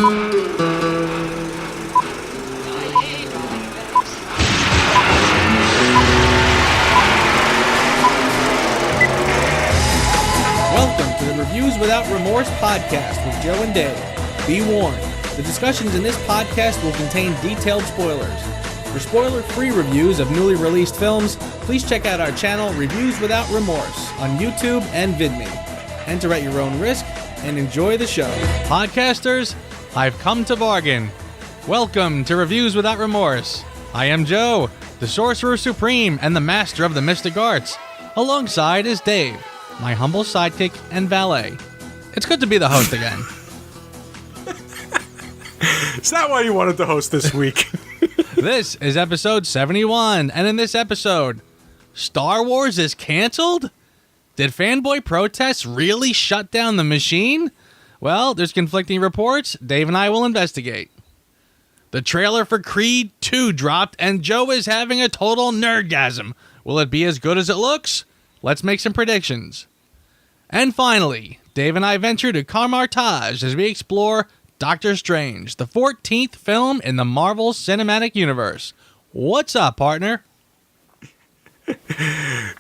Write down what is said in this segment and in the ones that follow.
Welcome to the Reviews Without Remorse podcast with Joe and Dave. Be warned, the discussions in this podcast will contain detailed spoilers. For spoiler-free reviews of newly released films, please check out our channel Reviews Without Remorse on YouTube and VidMe. Enter at your own risk and enjoy the show. Podcasters, I've come to bargain. Welcome to Reviews Without Remorse. I am Joe, the Sorcerer Supreme and the Master of the Mystic Arts. Alongside is Dave, my humble sidekick and valet. It's good to be the host again. Is that why you wanted to host this week? This is episode 71, and in this episode, Star Wars is canceled? Did fanboy protests really shut down the machine? Well, there's conflicting reports. Dave and I will investigate. The trailer for Creed 2 dropped, and Joe is having a total nerdgasm. Will it be as good as it looks? Let's make some predictions. And finally, Dave and I venture to Carmartage as we explore Doctor Strange, the 14th film in the Marvel Cinematic Universe. What's up, partner?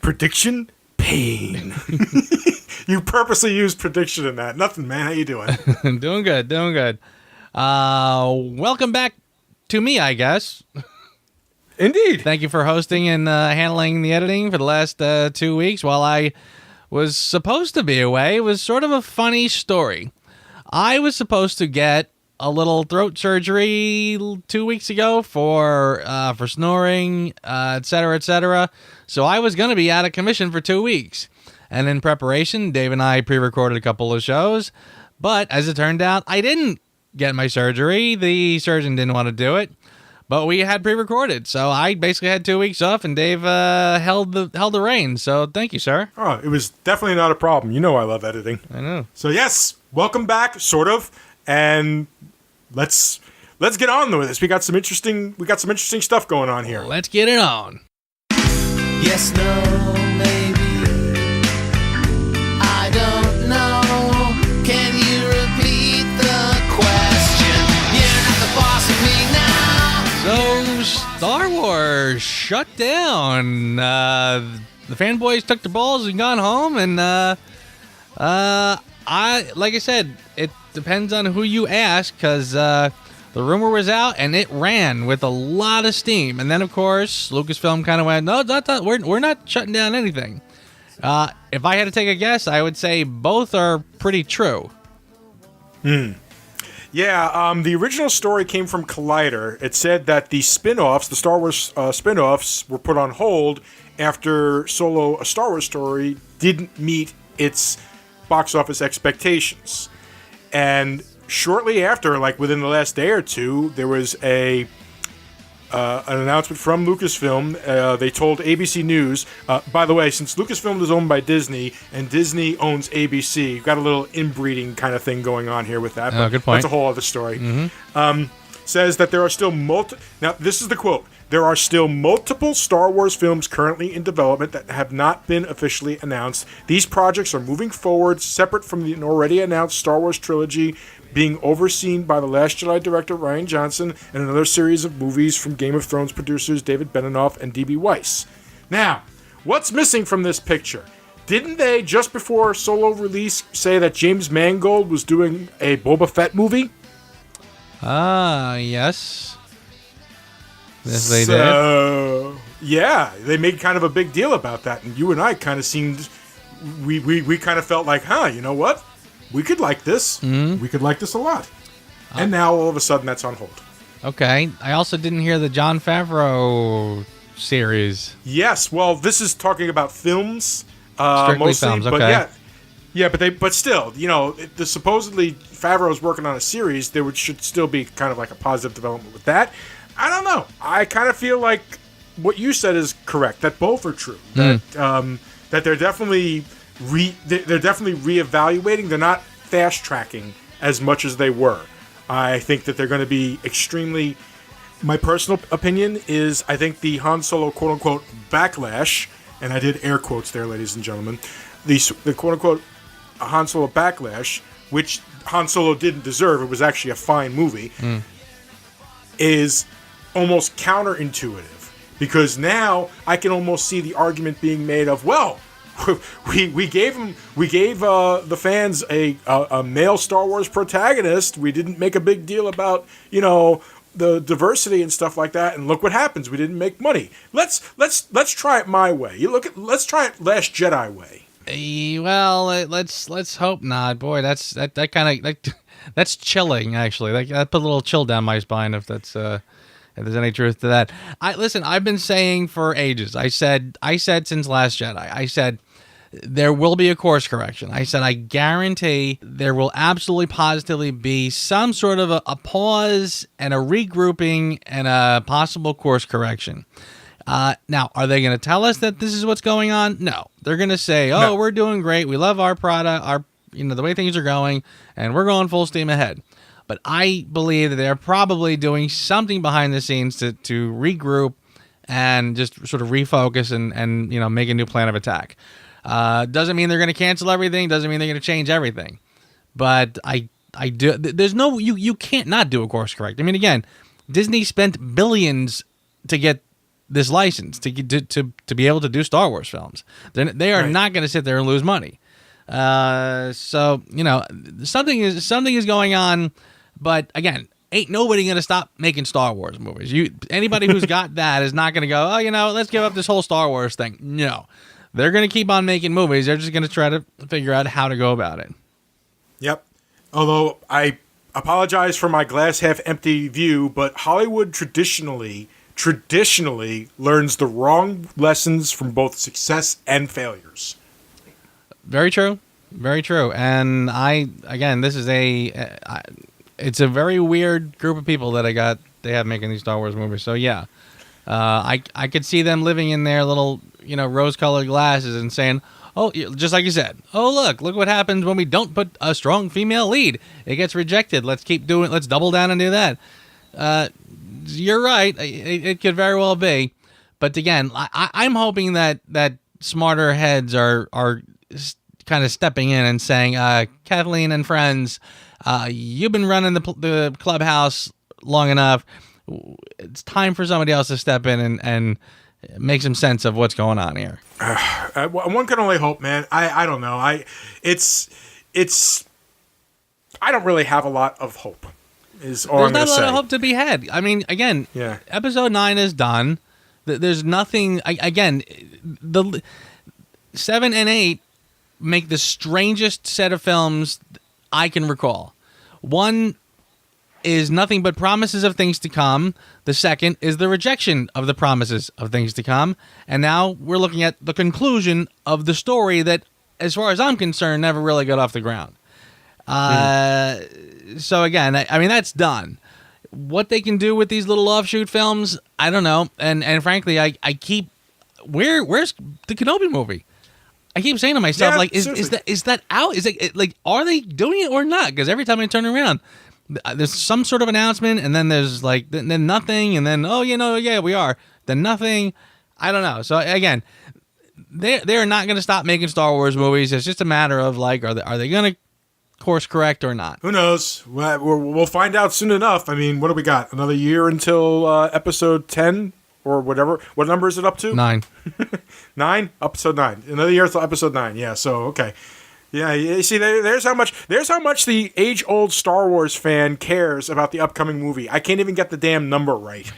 Prediction? Pain. You purposely used prediction in that. Nothing, man. How you doing? Doing good. Welcome back to me, I guess. Indeed. Thank you for hosting and handling the editing for the last 2 weeks while I was supposed to be away. It was sort of a funny story. I was supposed to get a little throat surgery 2 weeks ago for snoring, etc., etc. So I was going to be out of commission for 2 weeks. And in preparation, Dave and I pre-recorded a couple of shows. But as it turned out, I didn't get my surgery. The surgeon didn't want to do it. But we had pre-recorded, so I basically had 2 weeks off, and Dave held the reins. So thank you, sir. Oh, it was definitely not a problem. You know I love editing. I know. So yes, welcome back, sort of, and let's get on with this. We got some interesting stuff going on here. Let's get it on. Yes, no, maybe. I don't know. Can you repeat the question? You're not the boss of me now. So, Star Wars shut down. The fanboys took their balls and gone home, and like I said, it depends on who you ask, because the rumor was out and it ran with a lot of steam. And then, of course, Lucasfilm kind of went, no, we're not shutting down anything. If I had to take a guess, I would say both are pretty true. Yeah, the original story came from Collider. It said that the spin-offs, the Star Wars spin-offs, were put on hold after Solo: A Star Wars Story didn't meet its box office expectations. And shortly after, like within the last day or two, there was an announcement from Lucasfilm. They told ABC News, by the way, since Lucasfilm is owned by Disney and Disney owns ABC, you've got a little inbreeding kind of thing going on here with that. Oh, good point. That's a whole other story. Says that there are still now this is the quote, there are still multiple Star Wars films currently in development that have not been officially announced. These projects are moving forward separate from the already announced Star Wars trilogy being overseen by The Last Jedi director Rian Johnson and another series of movies from Game of Thrones producers David Benioff and D.B. Weiss. Now, what's missing from this picture? Didn't they, just before Solo release, say that James Mangold was doing a Boba Fett movie? Yes. Yes, they did. Yeah, they made kind of a big deal about that, and you and I kind of seemed, we kind of felt like, you know what? We could like this. We could like this a lot. And now, all of a sudden, that's on hold. Okay. I also didn't hear the Jon Favreau series. Yes. Well, this is talking about films. Strictly mostly, films, but okay. Yeah, but still, you know, the supposedly Favreau's working on a series. There should still be kind of like a positive development with that. I don't know. I kind of feel like what you said is correct. That both are true. That they're definitely reevaluating. They're not fast tracking as much as they were. I think that they're going to be extremely. My personal opinion is I think the Han Solo quote unquote backlash, and I did air quotes there, ladies and gentlemen. The quote unquote Han Solo backlash which Han Solo didn't deserve, it was actually a fine movie, is almost counterintuitive. Because now I can almost see the argument being made of, well, we gave the fans a male Star Wars protagonist. We didn't make a big deal about, the diversity and stuff like that, and look what happens. We didn't make money. Let's try it my way. Let's try it Last Jedi way. Well, let's hope not. Boy, that's chilling. Actually, that put a little chill down my spine. If there's any truth to that. I've been saying for ages. I said since Last Jedi. I said there will be a course correction. I said I guarantee there will absolutely positively be some sort of a pause and a regrouping and a possible course correction. Now, are they going to tell us that this is what's going on? No. They're going to say, "Oh, we're doing great. We love our product, the way things are going, and we're going full steam ahead." But I believe that they're probably doing something behind the scenes to regroup and just sort of refocus and make a new plan of attack. Doesn't mean they're going to cancel everything. Doesn't mean they're going to change everything. But I do. There's no you can't not do a course correct. I mean, again, Disney spent billions to get this license to be able to do Star Wars films. They are not going to sit there and lose money. So something is going on. But again, ain't nobody going to stop making Star Wars movies. Anybody who's got that is not going to go, let's give up this whole Star Wars thing. No. They're going to keep on making movies. They're just going to try to figure out how to go about it. Yep. Although I apologize for my glass half empty view, but Hollywood traditionally learns the wrong lessons from both success and failures. Very true. Very true. And this is it's a very weird group of people that they have making these Star Wars movies. So yeah, I could see them living in their little, rose-colored glasses and saying, oh, just like you said, oh, look what happens when we don't put a strong female lead. It gets rejected. Let's double down and do that. You're right. It could very well be. But again, I'm hoping that smarter heads are kind of stepping in and saying, Kathleen and friends, you've been running the clubhouse long enough. It's time for somebody else to step in and make some sense of what's going on here. One can only hope, man. I don't know. I don't really have a lot of hope. There's not a lot of hope to be had. I mean, again, Episode 9 is done. There's nothing. The 7 and 8 make the strangest set of films I can recall. One is nothing but promises of things to come. The second is the rejection of the promises of things to come. And now we're looking at the conclusion of the story that, as far as I'm concerned, never really got off the ground. So again, I mean, that's done. What they can do with these little offshoot films, I don't know. And frankly, I keep... Where's the Kenobi movie? I keep saying to myself, is that out? Is it like, are they doing it or not? Because every time I turn around, there's some sort of announcement, and then there's then nothing, and then we are. Then nothing. I don't know. So again, they're not going to stop making Star Wars movies. It's just a matter of are they going to course correct or not? Who knows? We'll find out soon enough. I mean, what do we got? Another year until episode 10 or whatever. What number is it up to? 9. 9? Episode 9. Another year until episode 9. Yeah. So okay. Yeah, you see, there's how much the age-old Star Wars fan cares about the upcoming movie. I can't even get the damn number right.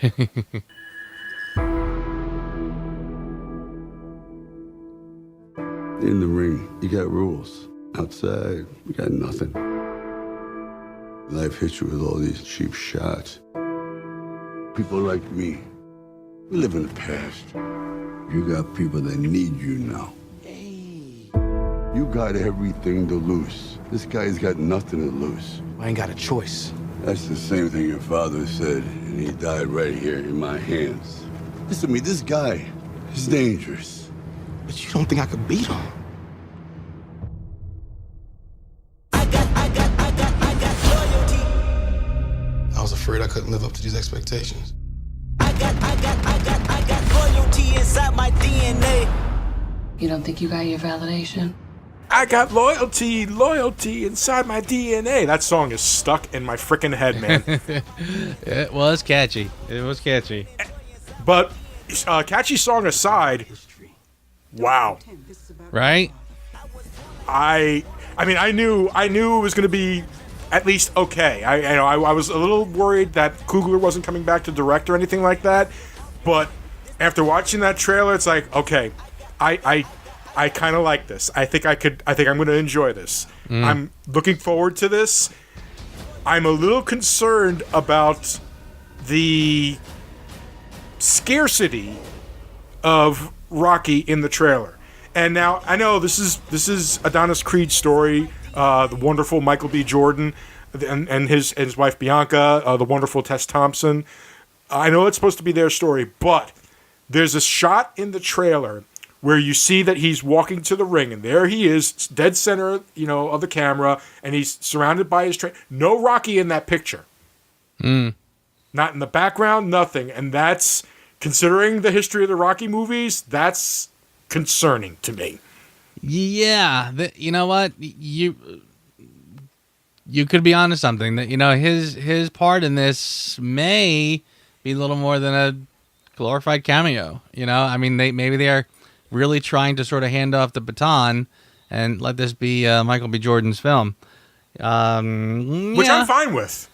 In the ring, you got rules. Outside, we got nothing. Life hits you with all these cheap shots. People like me, we live in the past. You got people that need you now. You got everything to lose. This guy's got nothing to lose. I ain't got a choice. That's the same thing your father said, and he died right here in my hands. Listen to me, this guy is dangerous. But you don't think I could beat him? I got loyalty. I was afraid I couldn't live up to these expectations. I got loyalty inside my DNA. You don't think you got your validation? I got loyalty inside my DNA. That song is stuck in my freaking head, man. It was catchy. It was catchy. But catchy song aside, wow. Right? I mean, I knew it was going to be at least okay. I was a little worried that Coogler wasn't coming back to direct or anything like that. But after watching that trailer, it's like, okay, I kind of like this. I think I'm going to enjoy this. I'm looking forward to this. I'm a little concerned about the scarcity of Rocky in the trailer. And now I know this is Adonis Creed's story, the wonderful Michael B. Jordan and his wife Bianca, the wonderful Tess Thompson. I know it's supposed to be their story, but there's a shot in the trailer where you see that he's walking to the ring, and there he is, dead center, of the camera, and he's surrounded by his no Rocky in that picture. Not in the background, nothing. And that's, considering the history of the Rocky movies, that's concerning to me. Yeah, you know what? You could be onto something. That his part in this may be a little more than a glorified cameo. I mean, maybe they are really trying to sort of hand off the baton and let this be Michael B. Jordan's film, which I'm fine with.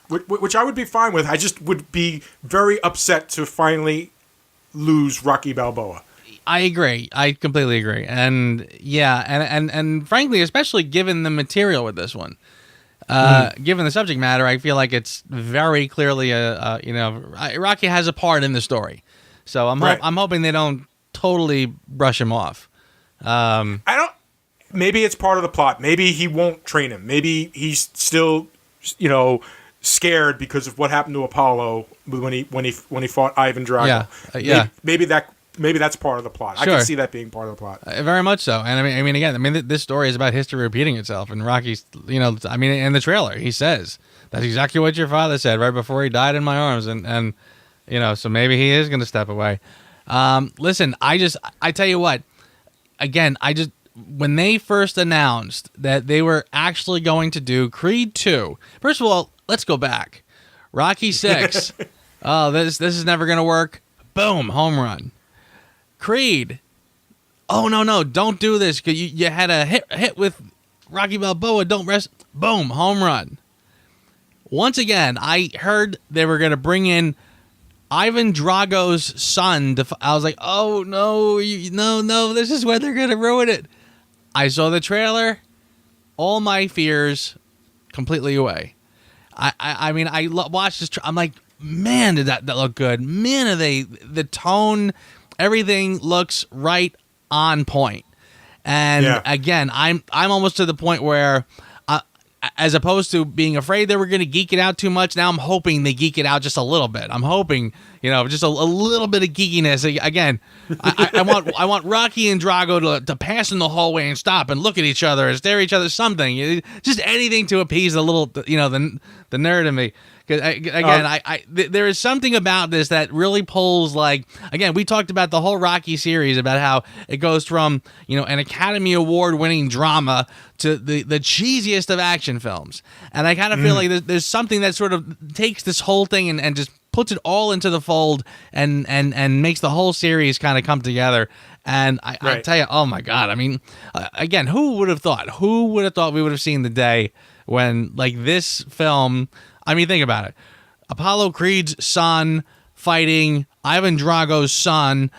Which I would be fine with. I just would be very upset to finally lose Rocky Balboa. I agree. I completely agree. And yeah, and frankly, especially given the material with this one, given the subject matter, I feel like it's very clearly Rocky has a part in the story. So I'm hoping they don't totally brush him off. Maybe it's part of the plot. Maybe he won't train him. Maybe he's still, scared because of what happened to Apollo when he fought Ivan Drago. Yeah. Maybe that's part of the plot. Sure. I can see that being part of the plot. Very much so. And I mean, this story is about history repeating itself. And Rocky's, in the trailer, he says that's exactly what your father said right before he died in my arms. And so maybe he is going to step away. Listen, I tell you what, again, when they first announced that they were actually going to do Creed 2, first of all, let's go back. Rocky 6. Oh, this is never going to work. Boom, home run. Creed. Oh, no, don't do this. You had a hit with Rocky Balboa. Don't rest. Boom, home run. Once again, I heard they were going to bring in Ivan Drago's son. I was like, oh, no, no, this is where they're going to ruin it. I saw the trailer. All my fears completely away. I mean, I watched this. I'm like, man, did that look good? Man, the tone, everything looks right on point. And again, I'm almost to the point where, as opposed to being afraid they were going to geek it out too much, now I'm hoping they geek it out just a little bit. I'm hoping, just a little bit of geekiness. Again, I want Rocky and Drago to pass in the hallway and stop and look at each other and stare at each other. Something, just anything to appease the little, the nerd in me. Because again, there is something about this that really pulls. Like, again, we talked about the whole Rocky series, about how it goes from an Academy Award winning drama to the cheesiest of action films, and I kind of feel like there's something that sort of takes this whole thing and just puts it all into the fold and makes the whole series kind of come together. And I tell you, oh my God, I mean, again, who would have thought? Who would have thought we would have seen the day when, like, this film? I mean, think about it. Apollo Creed's son fighting Ivan Drago's son,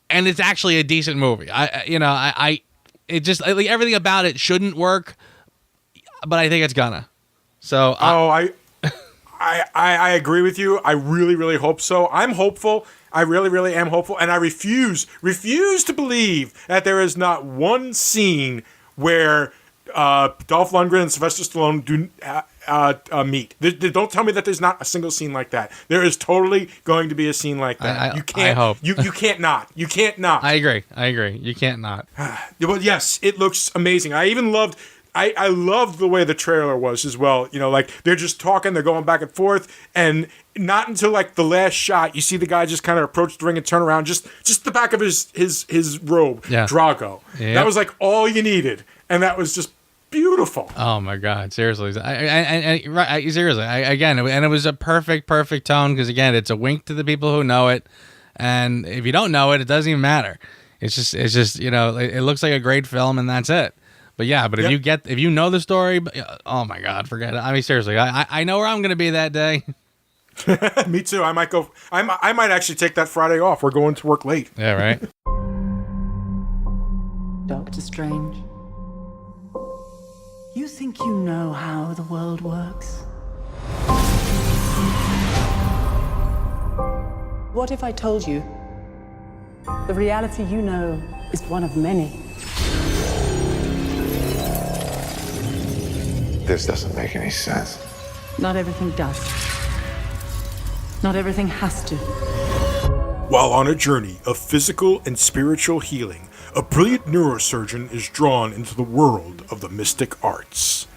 and it's actually a decent movie. It just, like, everything about it shouldn't work, but I think it's gonna. So, I agree with you. I really, really hope so. I'm hopeful. I really, really am hopeful, and I refuse to believe that there is not one scene where Dolph Lundgren and Sylvester Stallone do meet. Don't tell me that there's not a single scene like that. There is totally going to be a scene like that. You can't. I hope. You can't not. You can't not. I agree. You can't not. Well, yes, it looks amazing. I even loved I love the way the trailer was as well. You know, like they're just talking, they're going back and forth, and not until like the last shot you see the guy just kind of approach the ring and turn around, just the back of his robe, Drago. Yep. That was like all you needed, and that was just beautiful. Oh my God! Seriously, seriously. Again, and it was a perfect tone because again, it's a wink to the people who know it, and if you don't know it, it doesn't even matter. It's just you know, it looks like a great film, and that's it. But yeah, but if you know the story, oh my God, forget it. I mean, seriously, I know where I'm going to be that day. Me too. I might go. I might actually take that Friday off. We're going to work late. Yeah, right. Doctor Strange, you think you know how the world works? What if I told you the reality you know is one of many? This doesn't make any sense. Not everything does. Not everything has to. While on a journey of physical and spiritual healing, a brilliant neurosurgeon is drawn into the world of the mystic arts.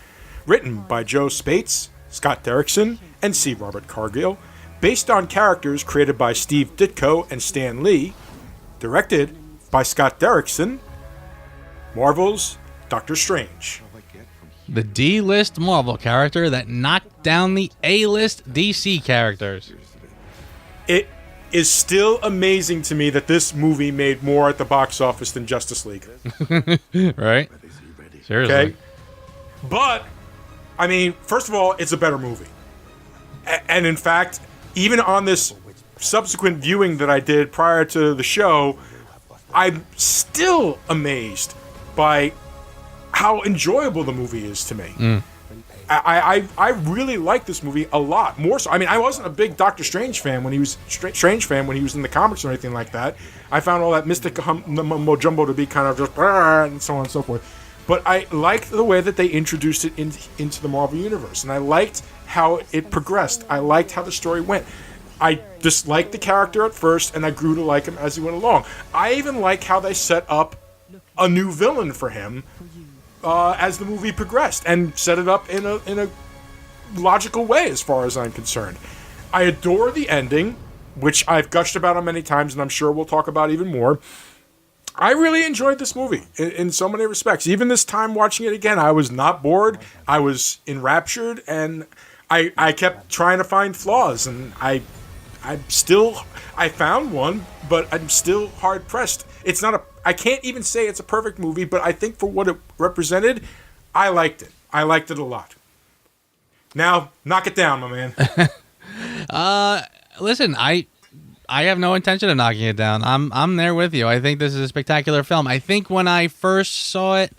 Written by Joe Spates, Scott Derrickson, and C. Robert Cargill, based on characters created by Steve Ditko and Stan Lee, directed by Scott Derrickson, Marvel's Doctor Strange. The D-list Marvel character that knocked down the A-list DC characters. It is still amazing to me that this movie made more at the box office than Justice League. Right? Seriously. Okay? But, I mean, first of all, it's a better movie. And in fact, even on this subsequent viewing that I did prior to the show, I'm still amazed by how enjoyable the movie is to me. I really like this movie a lot more so. I mean, I wasn't a big Doctor Strange fan when he was in the comics or anything like that. I found all that mystic mumbo jumbo to be kind of just and so on and so forth. But I liked the way that they introduced it into the Marvel universe, and I liked how it progressed. I liked how the story went. I disliked the character at first, and I grew to like him as he went along. I even like how they set up a new villain for him as the movie progressed, and set it up in a logical way as far as I'm concerned. I adore the ending, which I've gushed about on many times, and I'm sure we'll talk about even more. I really enjoyed this movie in so many respects. Even this time watching it again, I was not bored. I was enraptured, and I kept trying to find flaws, and I found one, but I'm still hard pressed. I can't even say it's a perfect movie, but I think for what it represented, I liked it. I liked it a lot. Now, knock it down, my man. Listen, I have no intention of knocking it down. I'm there with you. I think this is a spectacular film. I think when I first saw it,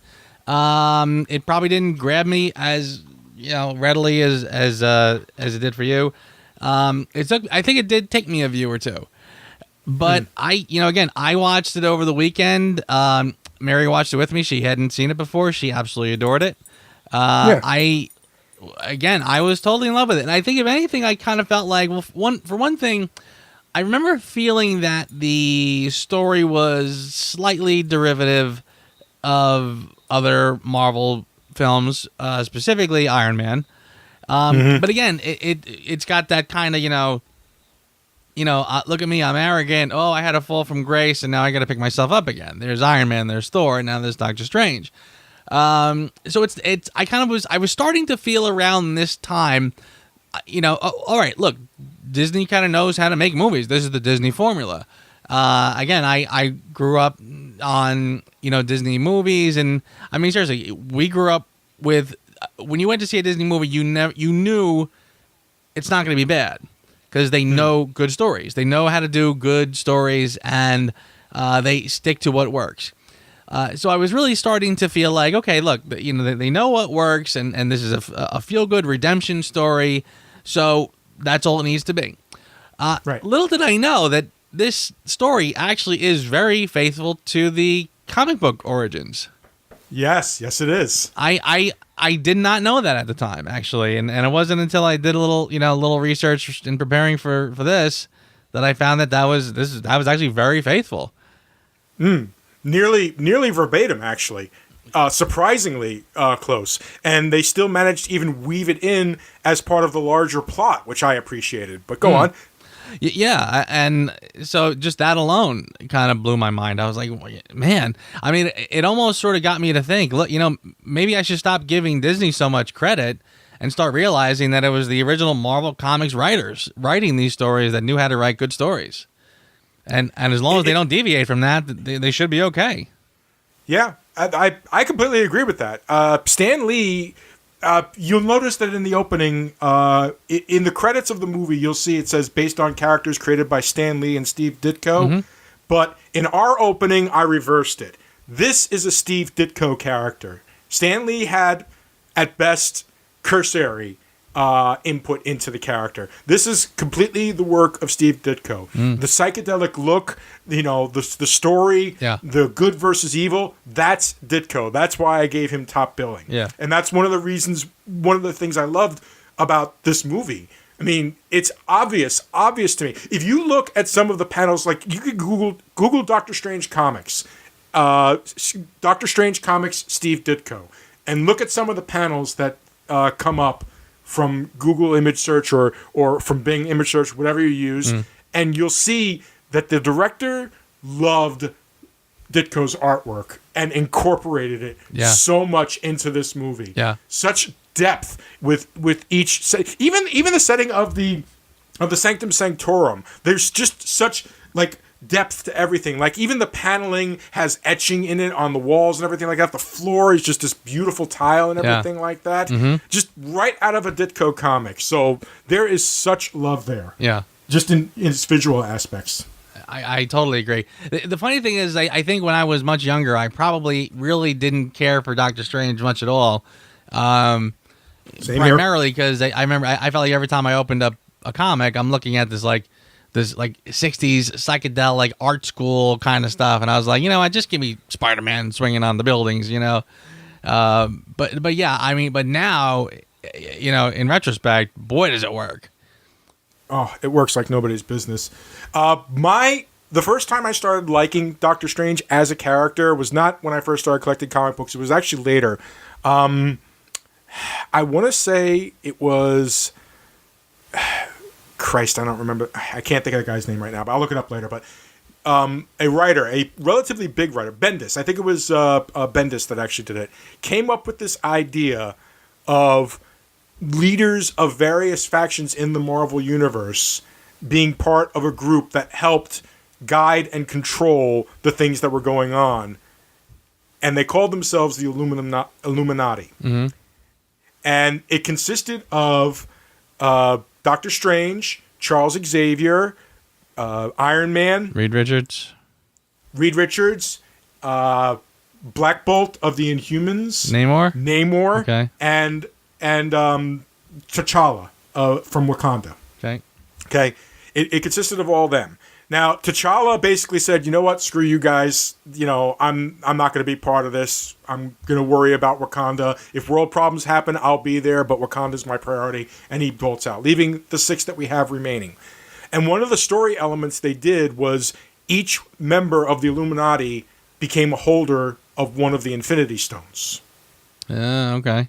it probably didn't grab me as readily as it did for you. I think it did take me a view or two. But I watched it over the weekend. Mary watched it with me. She hadn't seen it before. She absolutely adored it. I was totally in love with it. And I think if anything, I kind of felt like, well, for one thing, I remember feeling that the story was slightly derivative of other Marvel films, specifically Iron Man. But again, it's got that kind of, look at me, I'm arrogant. Oh, I had a fall from grace, and now I got to pick myself up again. There's Iron Man, there's Thor, and now there's Doctor Strange. So I was starting to feel around this time, all right, look, Disney kind of knows how to make movies. This is the Disney formula. Again, I grew up on, Disney movies, and I mean, seriously, we grew up with, when you went to see a Disney movie, you knew it's not going to be bad. Because they know good stories. They know how to do good stories, and they stick to what works. So I was really starting to feel like, okay, look, they know what works, and this is a feel-good redemption story, so that's all it needs to be. Right. Little did I know that this story actually is very faithful to the comic book origins. Yes, it is. I did not know that at the time, actually, and it wasn't until I did a little research in preparing for this that I found that was actually very faithful. Nearly verbatim, actually. surprisingly close, and they still managed to even weave it in as part of the larger plot, which I appreciated. But go on. Yeah, and so just that alone kind of blew my mind. I was like, man, I mean, it almost sort of got me to think, look, maybe I should stop giving Disney so much credit and start realizing that it was the original Marvel Comics writers writing these stories that knew how to write good stories. And as long as they don't deviate from that, they should be okay. Yeah, I completely agree with that. Stan Lee, you'll notice that in the opening, in the credits of the movie, you'll see it says based on characters created by Stan Lee and Steve Ditko. Mm-hmm. But in our opening, I reversed it. This is a Steve Ditko character. Stan Lee had, at best, cursory input into the character. This is completely the work of Steve Ditko. The psychedelic look, the story, the good versus evil, that's Ditko. That's why I gave him top billing. Yeah. And that's one of the things I loved about this movie. I mean, it's obvious to me. If you look at some of the panels, like you could Google Doctor Strange comics, Doctor Strange comics, Steve Ditko, and look at some of the panels that come up from Google image search or from Bing image search, whatever you use, and you'll see that the director loved Ditko's artwork and incorporated it so much into this movie. Yeah. Such depth with each even the setting of the Sanctum Sanctorum. There's just such depth to everything. Like even the paneling has etching in it on the walls and everything like that. The floor is just this beautiful tile and everything like that. Mm-hmm. Just right out of a Ditko comic. So there is such love there. Yeah. Just in its visual aspects. I totally agree. The funny thing is, I think when I was much younger, I probably really didn't care for Doctor Strange much at all. Primarily because I remember I felt like every time I opened up a comic, I'm looking at this 60s psychedelic art school kind of stuff, and I was like, just give me Spider-Man swinging on the buildings, But yeah, I mean, but now, in retrospect, boy, does it work. Oh, it works like nobody's business. The first time I started liking Doctor Strange as a character was not when I first started collecting comic books. It was actually later. I want to say it was... Christ, I don't remember. I can't think of the guy's name right now, but I'll look it up later. But a writer, a relatively big writer, Bendis, I think it was Bendis that actually did it, came up with this idea of leaders of various factions in the Marvel Universe being part of a group that helped guide and control the things that were going on. And they called themselves the Illuminati. Mm-hmm. And it consisted of... Doctor Strange, Charles Xavier, Iron Man, Reed Richards, Black Bolt of the Inhumans, Namor, okay, and T'Challa from Wakanda. Okay. It consisted of all them. Now, T'Challa basically said, you know what, screw you guys. I'm not going to be part of this. I'm going to worry about Wakanda. If world problems happen, I'll be there, but Wakanda's my priority. And he bolts out, leaving the 6 that we have remaining. And one of the story elements they did was each member of the Illuminati became a holder of one of the Infinity Stones. Okay.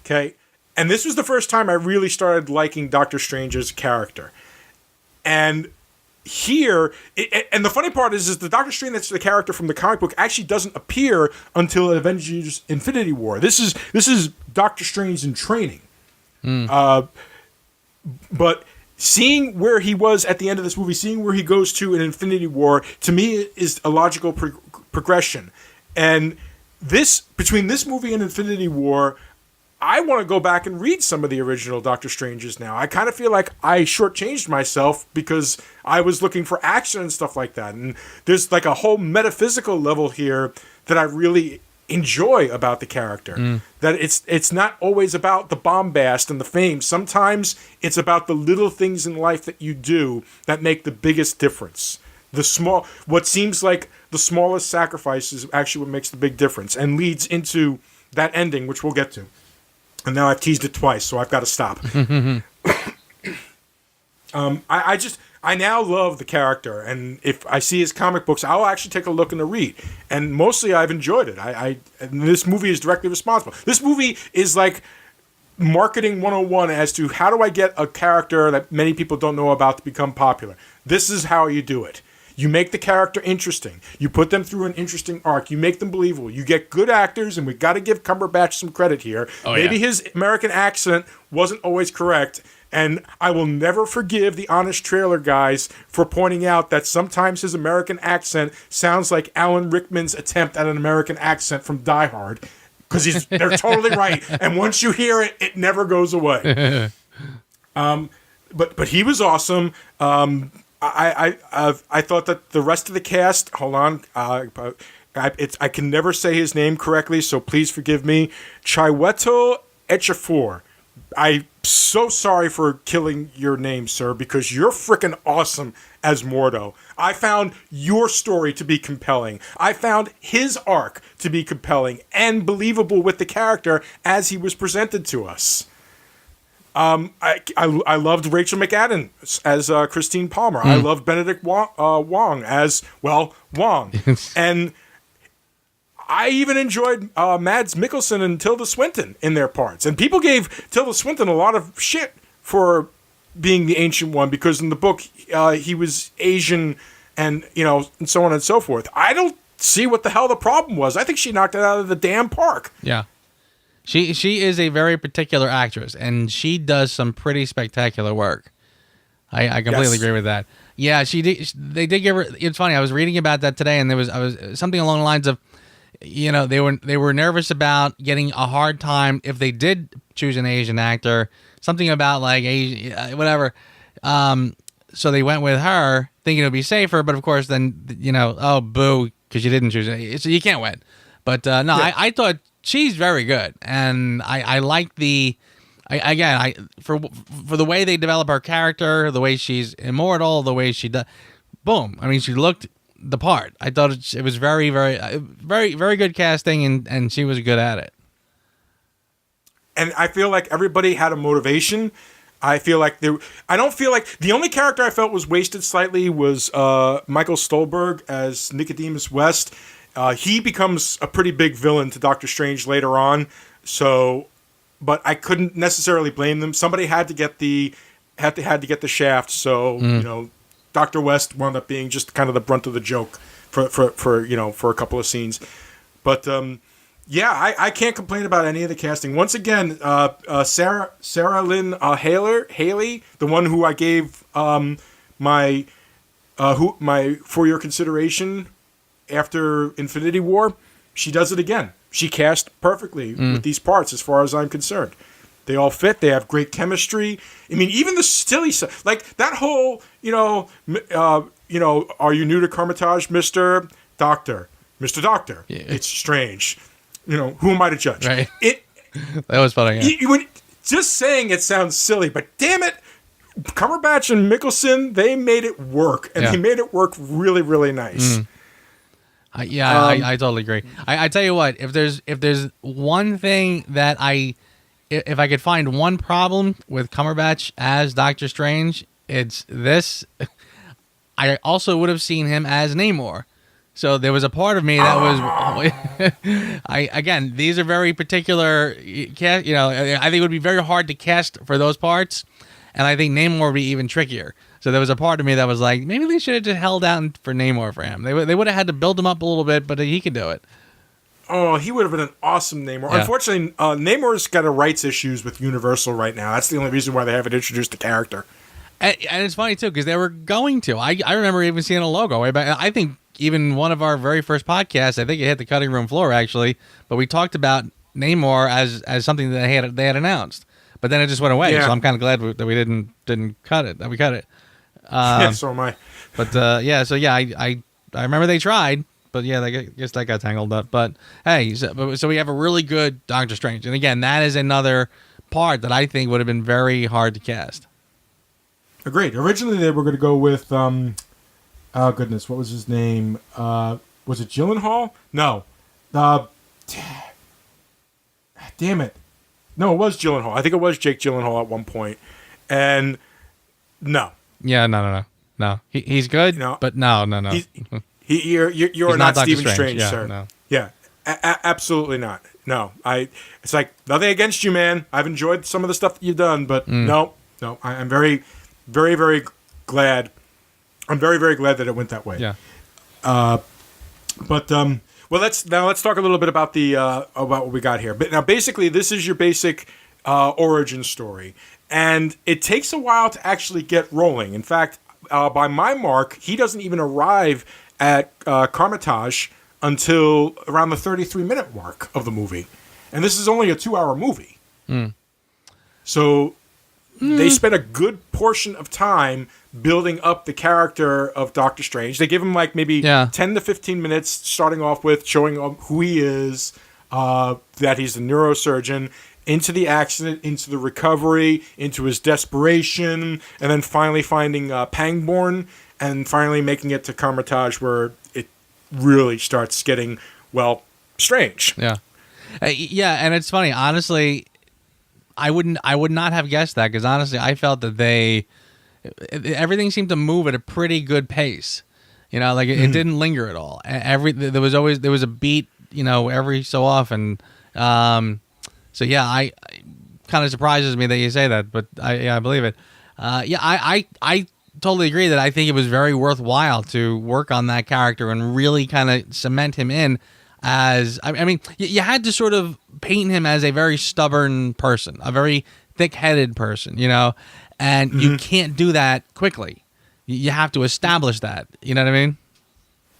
Okay. And this was the first time I really started liking Doctor Strange as a character. And... here, and the funny part is the Doctor Strange that's the character from the comic book actually doesn't appear until Avengers Infinity War. This is Doctor Strange in training. But seeing where he was at the end of this movie, seeing where he goes to in Infinity War, to me is a logical progression. And between this movie and Infinity War, I want to go back and read some of the original Doctor Stranges now. I kind of feel like I shortchanged myself because I was looking for action and stuff like that. And there's a whole metaphysical level here that I really enjoy about the character. That it's not always about the bombast and the fame. Sometimes it's about the little things in life that you do that make the biggest difference. What seems like the smallest sacrifice is actually what makes the big difference and leads into that ending, which we'll get to. And now I've teased it twice, so I've got to stop. I now love the character, and if I see his comic books, I'll actually take a look and a read. And mostly, I've enjoyed it. And this movie is directly responsible. This movie is like marketing 101 as to how do I get a character that many people don't know about to become popular. This is how you do it. You make the character interesting. You put them through an interesting arc. You make them believable. You get good actors, and we got to give Cumberbatch some credit here. Maybe his American accent wasn't always correct, and I will never forgive the Honest Trailer guys for pointing out that sometimes his American accent sounds like Alan Rickman's attempt at an American accent from Die Hard, because they're totally right. And once you hear it, it never goes away. But he was awesome. I thought that the rest of the cast. Hold on, I can never say his name correctly, so please forgive me. Chiwetel Ejiofor. I'm so sorry for killing your name, sir, because you're freaking awesome as Mordo. I found your story to be compelling. I found his arc to be compelling and believable with the character as he was presented to us. I loved Rachel McAdams as Christine Palmer. I loved Benedict Wong as, well, Wong. And I even enjoyed Mads Mikkelsen and Tilda Swinton in their parts. And people gave Tilda Swinton a lot of shit for being the Ancient One, because in the book he was Asian and, and so on and so forth. I don't see what the hell the problem was. I think she knocked it out of the damn park. Yeah. She is a very particular actress, and she does some pretty spectacular work. I completely agree with that. Yeah, they did give her. It's funny. I was reading about that today, and there was something along the lines of, they were nervous about getting a hard time if they did choose an Asian actor. Something about like Asian, whatever. So they went with her, thinking it would be safer. But of course, then oh boo, because you didn't choose it. So you can't win. But no, yeah. I thought she's very good, and I like the. For the way they develop her character, the way she's immortal, the way she does, boom. I mean, she looked the part. I thought it was very, very, very, very good casting, and she was good at it. And I feel like everybody had a motivation. I feel like I don't feel like the only character I felt was wasted slightly was Michael Stolberg as Nicodemus West. He becomes a pretty big villain to Doctor Strange later on, so. But I couldn't necessarily blame them. Somebody had to get the shaft, so Dr. West wound up being just kind of the brunt of the joke for a couple of scenes. But I can't complain about any of the casting. Once again, Sarah Lynn Haley, the one who I gave my for your consideration after Infinity War, she does it again. She cast perfectly with these parts, as far as I'm concerned. They all fit. They have great chemistry. I mean, even the silly stuff, like that whole, are you new to Carmitage, Mr. Doctor? Mr. Doctor. Yeah. It's strange. Who am I to judge? Right. That was funny. Yeah. Just saying it sounds silly, but damn it, Cumberbatch and Mikkelsen, they made it work, and they made it work really, really nice. Mm. I totally agree. I tell you what, if there's one thing that if I could find one problem with Cumberbatch as Doctor Strange, it's this. I also would have seen him as Namor. So there was a part of me that was, again, these are very particular, I think it would be very hard to cast for those parts, and I think Namor would be even trickier. So there was a part of me that was like, maybe they should have just held out for Namor for him. They would have had to build him up a little bit, but he could do it. Oh, he would have been an awesome Namor. Yeah. Unfortunately, Namor's got a rights issues with Universal right now. That's the only reason why they haven't introduced the character. And it's funny, too, because they were going to. I remember even seeing a logo way back. I think even one of our very first podcasts, I think it hit the cutting room floor, actually, but we talked about Namor as something that they had announced. But then it just went away, so I'm kind of glad that we didn't cut it, that we cut it. So am I. But I remember they tried, but I guess that got tangled up. But hey, so we have a really good Doctor Strange, and again, that is another part that I think would have been very hard to cast. Agreed. Originally, they were going to go with oh goodness, what was his name? Was it Gyllenhaal? No. Damn it. No, it was Gyllenhaal. I think it was Jake Gyllenhaal at one point, and no. Yeah, no. He's good, You know, but no. You're not not Doctor Stephen Strange, Strange, yeah, sir. no. Yeah, absolutely not. No, It's like nothing against you, man. I've enjoyed some of the stuff that you've done, but no. I'm very, very, very glad. I'm very, very glad that it went that way. Yeah. Well, let's talk a little bit about about what we got here. But now, basically, this is your basic origin story, and it takes a while to actually get rolling. In fact, by my mark, he doesn't even arrive at Carmitage until around the 33-minute mark of the movie, and this is only a 2-hour movie. So they spent a good portion of time building up the character of Doctor Strange. They give him like maybe 10 to 15 minutes, starting off with showing who he is, that he's a neurosurgeon, into the accident, into the recovery, into his desperation, and then finally finding Pangborn, and finally making it to Carmitage, where it really starts getting, well, strange. Yeah. And it's funny, honestly, I would not have guessed that, because honestly, I felt that everything seemed to move at a pretty good pace. You know, like it didn't linger at all. There was a beat, you know, every so often. So yeah, I kind of surprises me that you say that, but I believe it. I totally agree that I think it was very worthwhile to work on that character and really kind of cement him in as, I mean, you had to sort of paint him as a very stubborn person, a very thick-headed person, you know, and you can't do that quickly. You have to establish that. You know what I mean?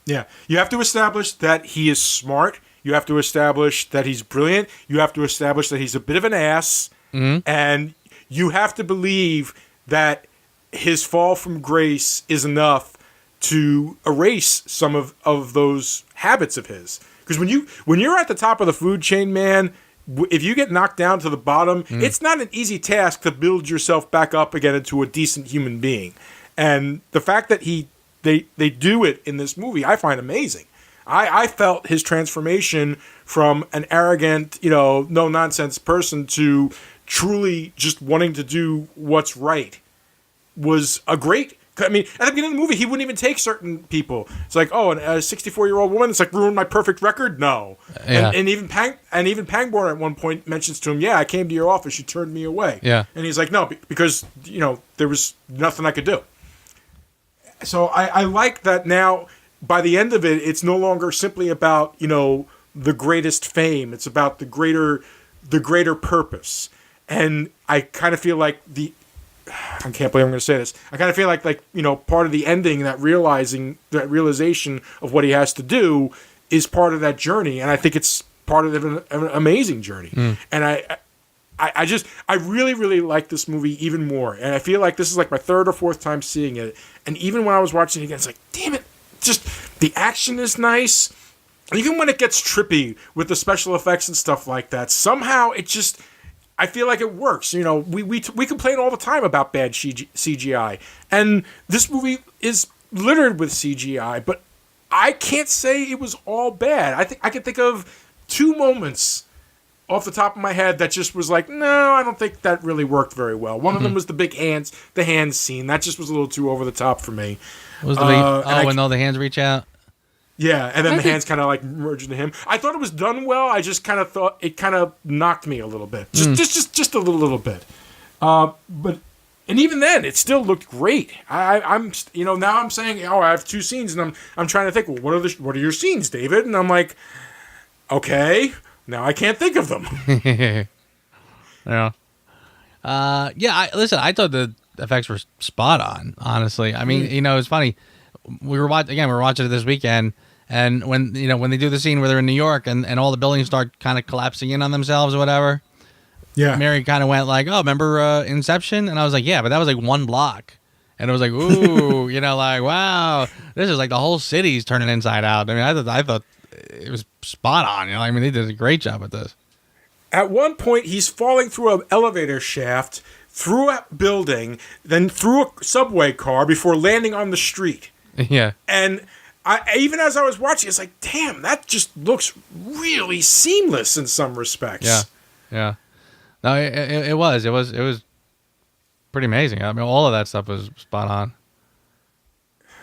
Yeah. You have to establish that he is smart. You have to establish that he's brilliant. You have to establish that he's a bit of an ass. And you have to believe that his fall from grace is enough to erase some of those habits of his. Because when you're at the top of the food chain, man, if you get knocked down to the bottom, it's not an easy task to build yourself back up again into a decent human being. And the fact that they do it in this movie, I find amazing. I felt his transformation from an arrogant, you know, no-nonsense person to truly just wanting to do what's right was a great... I mean, at the beginning of the movie, he wouldn't even take certain people. It's like, oh, a 64-year-old woman, it's like, ruined my perfect record? No. Yeah. And even Pangborn at one point mentions to him, yeah, I came to your office, you turned me away. Yeah. And he's like, no, because, you know, there was nothing I could do. So I like that now, by the end of it, it's no longer simply about, you know, the greatest fame. It's about the greater purpose. And I kind of feel like I can't believe I'm going to say this. I kind of feel like, you know, part of the ending, that realization of what he has to do is part of that journey. And I think it's part of an amazing journey. And I really, really like this movie even more. And I feel like this is like my third or fourth time seeing it. And even when I was watching it again, it's like, damn it, just the action is nice. Even when it gets trippy with the special effects and stuff like that, somehow it just... I feel like it works. You know, we complain all the time about bad CGI, and this movie is littered with CGI, but I can't say it was all bad. I think I can think of 2 moments off the top of my head that just was like, no, I don't think that really worked very well. One of them was the hands scene. That just was a little too over the top for me. Was the big, when all the hands reach out? Yeah, and then the hands kind of like merge into him. I thought it was done well. I just kind of thought it kind of knocked me a little bit, just a little bit. But even then, it still looked great. I'm you know, now I'm saying, oh, I have 2 scenes, and I'm trying to think, well, what are your scenes, David? And I'm like, okay, now I can't think of them. Yeah. Listen, I thought the effects were spot on. Honestly, I mean, you know, it's funny. We were watching it this weekend. And when they do the scene where they're in New York and all the buildings start kind of collapsing in on themselves or whatever, yeah, Mary kind of went like, "Oh, remember Inception?" And I was like, "Yeah, but that was like 1 block." And it was like, "Ooh, you know, like wow, this is like the whole city's turning inside out." I mean, I thought it was spot on. You know, I mean, they did a great job with this. At one point, he's falling through an elevator shaft, through a building, then through a subway car before landing on the street. Yeah, and. Even as I was watching, it's like, damn, that just looks really seamless in some respects. Yeah. No, it was pretty amazing. I mean, all of that stuff was spot on.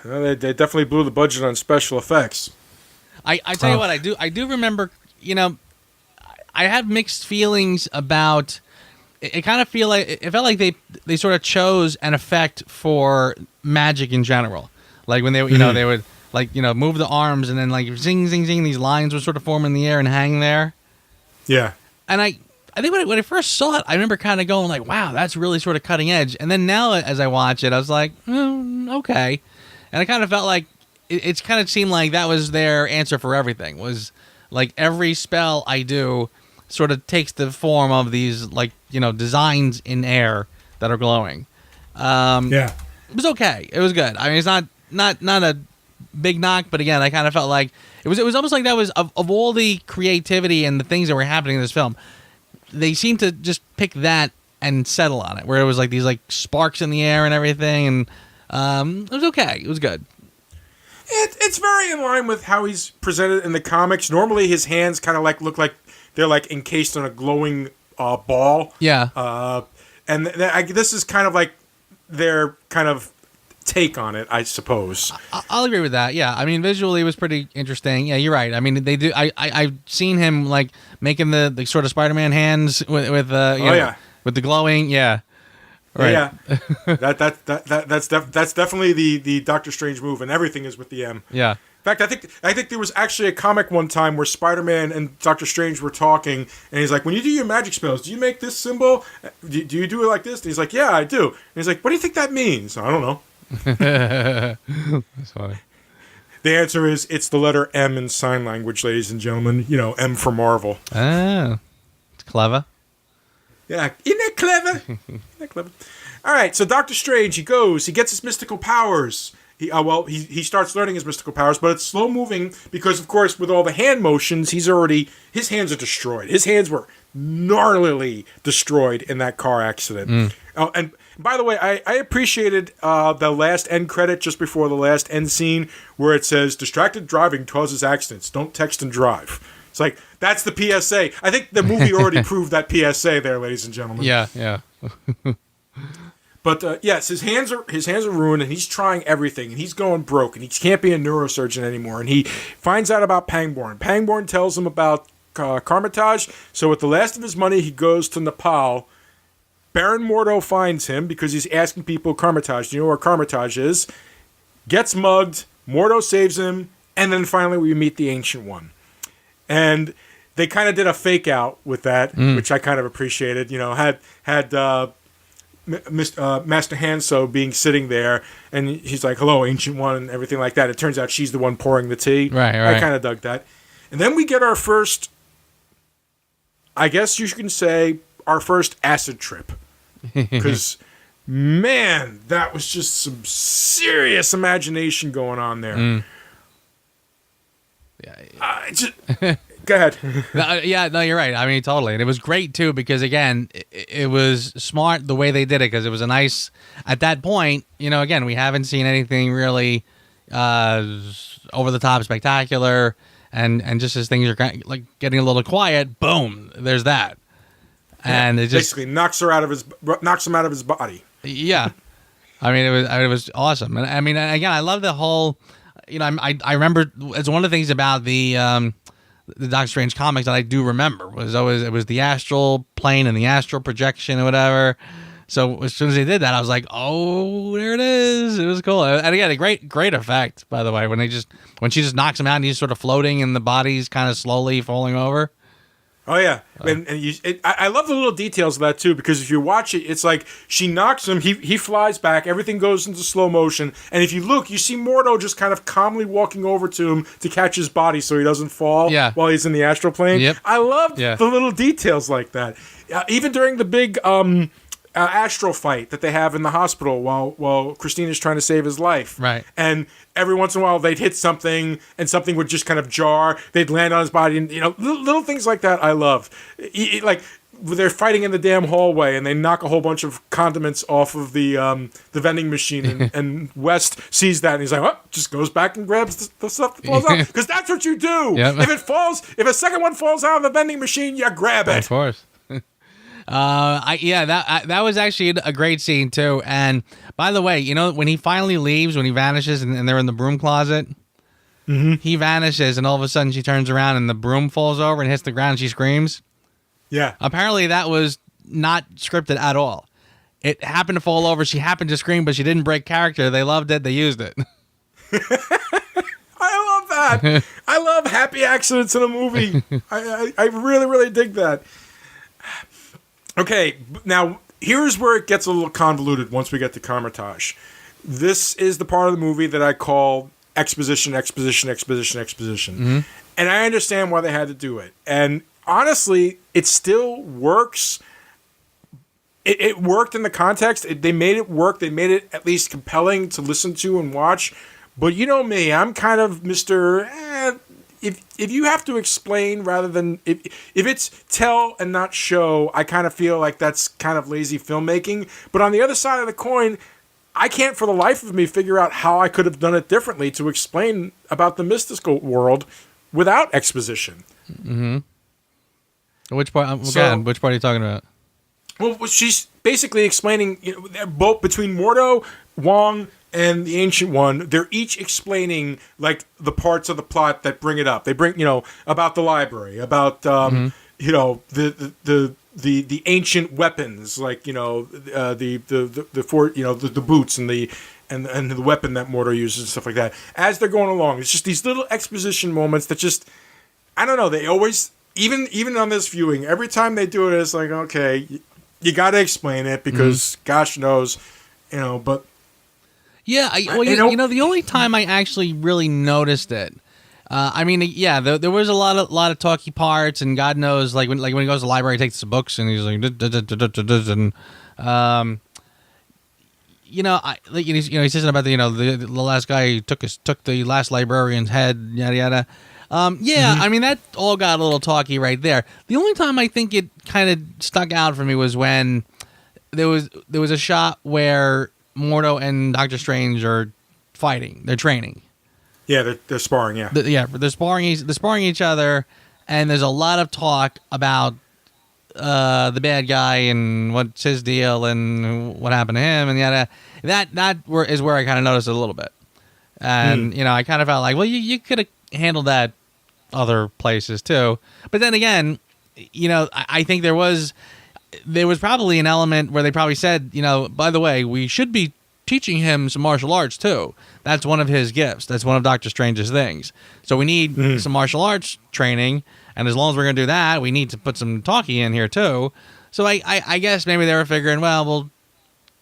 Well, they definitely blew the budget on special effects. I tell you what, I do remember, you know, I have mixed feelings about it. Kind of it felt like they sort of chose an effect for magic in general. Like when they, you know, they would like, you know, move the arms and then like zing, zing, zing, these lines would sort of form in the air and hang there. Yeah. And I think when I first saw it, I remember kind of going like, wow, that's really sort of cutting edge. And then now as I watch it, I was like, okay. And I kind of felt like it's kind of seemed like that was their answer for everything. Was like every spell I do sort of takes the form of these, like, you know, designs in air that are glowing. Yeah. It was okay. It was good. I mean, it's not a big knock, but again, I kind of felt like it was almost like that was of all the creativity and the things that were happening in this film, they seemed to just pick that and settle on it, where it was like these like sparks in the air and everything, and it was okay. It was good. It's very in line with how he's presented in the comics. Normally, his hands kind of like look like they're like encased in a glowing ball. Yeah. And this is kind of like their kind of take on it, I suppose. I'll agree with that. Yeah. I mean, visually it was pretty interesting. Yeah, you're right. I mean, they do. I've seen him like making the sort of Spider-Man hands with with the glowing. Yeah. Right. Yeah. That's definitely the Doctor Strange move, and everything is with the M. Yeah. In fact, I think there was actually a comic one time where Spider-Man and Doctor Strange were talking, and he's like, "When you do your magic spells, do you make this symbol? Do you do it like this?" And he's like, "Yeah, I do." And he's like, "What do you think that means?" I don't know. That's funny. The answer is it's the letter M in sign language, ladies and gentlemen. You know, M for Marvel. Oh, it's clever. Yeah, isn't that clever? Isn't that clever? All right, so Doctor Strange, he gets his mystical powers. He starts learning his mystical powers, but it's slow moving because, of course, with all the hand motions, his hands are destroyed. His hands were gnarlily destroyed in that car accident. Oh, and by the way, I appreciated the last end credit just before the last end scene where it says, "Distracted driving causes accidents. Don't text and drive." It's like, that's the PSA. I think the movie already proved that PSA there, ladies and gentlemen. Yeah. But yes, his hands are ruined, and he's trying everything, and he's going broke, and he can't be a neurosurgeon anymore. And he finds out about Pangborn. Pangborn tells him about Carmitage. So with the last of his money, he goes to Nepal. Baron Mordo finds him because he's asking people Carmitage. Do you know where Carmitage is? Gets mugged. Mordo saves him, and then finally we meet the Ancient One. And they kind of did a fake out with that, which I kind of appreciated. You know, had Master Hanso being sitting there, and he's like, "Hello, Ancient One," and everything like that. It turns out she's the one pouring the tea. Right. I kind of dug that. And then we get our first, I guess you can say, our first acid trip. Because, man, that was just some serious imagination going on there. Go ahead. No, you're right. I mean, totally. And it was great, too, because, again, it was smart the way they did it, because it was a nice, at that point, you know, again, we haven't seen anything really over-the-top spectacular, and just as things are like getting a little quiet, boom, there's that. And it just basically knocks him out of his body. Yeah. I mean, it was awesome. And I mean, again, I love the whole, you know, I remember, it's one of the things about the Doctor Strange comics that I do remember was always, it was the astral plane and the astral projection or whatever. So as soon as they did that, I was like, oh, there it is. It was cool. And again, a great effect, by the way, when she just knocks him out and he's sort of floating and the body's kind of slowly falling over. Oh, yeah. I love the little details of that, too, because if you watch it, it's like she knocks him, he flies back, everything goes into slow motion, and if you look, you see Mordo just kind of calmly walking over to him to catch his body so he doesn't fall while he's in the astral plane. Yep. I love the little details like that. Even during the big astral fight that they have in the hospital while Christina's trying to save his life. Right. And every once in a while they'd hit something and something would just kind of jar. They'd land on his body, and, you know, little things like that I love. Like they're fighting in the damn hallway and they knock a whole bunch of condiments off of the vending machine, and West sees that and he's like, oh, just goes back and grabs the stuff that falls out, because that's what you do. Yep. If a second one falls out of the vending machine, you grab it. Of course. That was actually a great scene too. And by the way, when he finally leaves, when he vanishes, and they're in the broom closet, he vanishes, and all of a sudden she turns around and the broom falls over and hits the ground. And she screams. Yeah. Apparently, that was not scripted at all. It happened to fall over. She happened to scream, but she didn't break character. They loved it. They used it. I love that. I love happy accidents in a movie. I really, really dig that. Okay, now here's where it gets a little convoluted once we get to Carmitage. This is the part of the movie that I call exposition. And I understand why they had to do it. And honestly, it still works. It worked in the context. They made it work. They made it at least compelling to listen to and watch. But you know me, I'm kind of Mr. If you have to explain rather than if it's tell and not show, I kind of feel like that's kind of lazy filmmaking. But on the other side of the coin, I can't for the life of me figure out how I could have done it differently to explain about the mystical world without exposition. Mm-hmm. Which part? Which part are you talking about? Well, she's basically explaining both between Mordo, Wong, and the Ancient One. They're each explaining like the parts of the plot that bring it up. They bring about the library, about the ancient weapons, like the boots and the weapon that Mordo uses and stuff like that. As they're going along, it's just these little exposition moments that just I don't know. They always even on this viewing, every time they do it, it's like okay. You got to explain it because gosh knows, but yeah, the only time I actually really noticed it, there was a lot of talky parts, and God knows, like when he goes to the library, he takes the books and he's like, and he says about the last guy who took the last librarian's head, yada yada. That all got a little talky right there. The only time I think it kind of stuck out for me was when there was a shot where Mordo and Doctor Strange are fighting. They're training. Yeah, they're sparring. Yeah, they're sparring. They're sparring each other, and there's a lot of talk about the bad guy and what's his deal and what happened to him and yada. That is where I kind of noticed it a little bit, and I kind of felt like, well, you could have handled that other places too. But then again, I think there was probably an element where they probably said, by the way, we should be teaching him some martial arts too. That's one of his gifts. That's one of Doctor Strange's things. So we need some martial arts training, and as long as we're going to do that, we need to put some talkie in here too. So I guess maybe they were figuring, well, we'll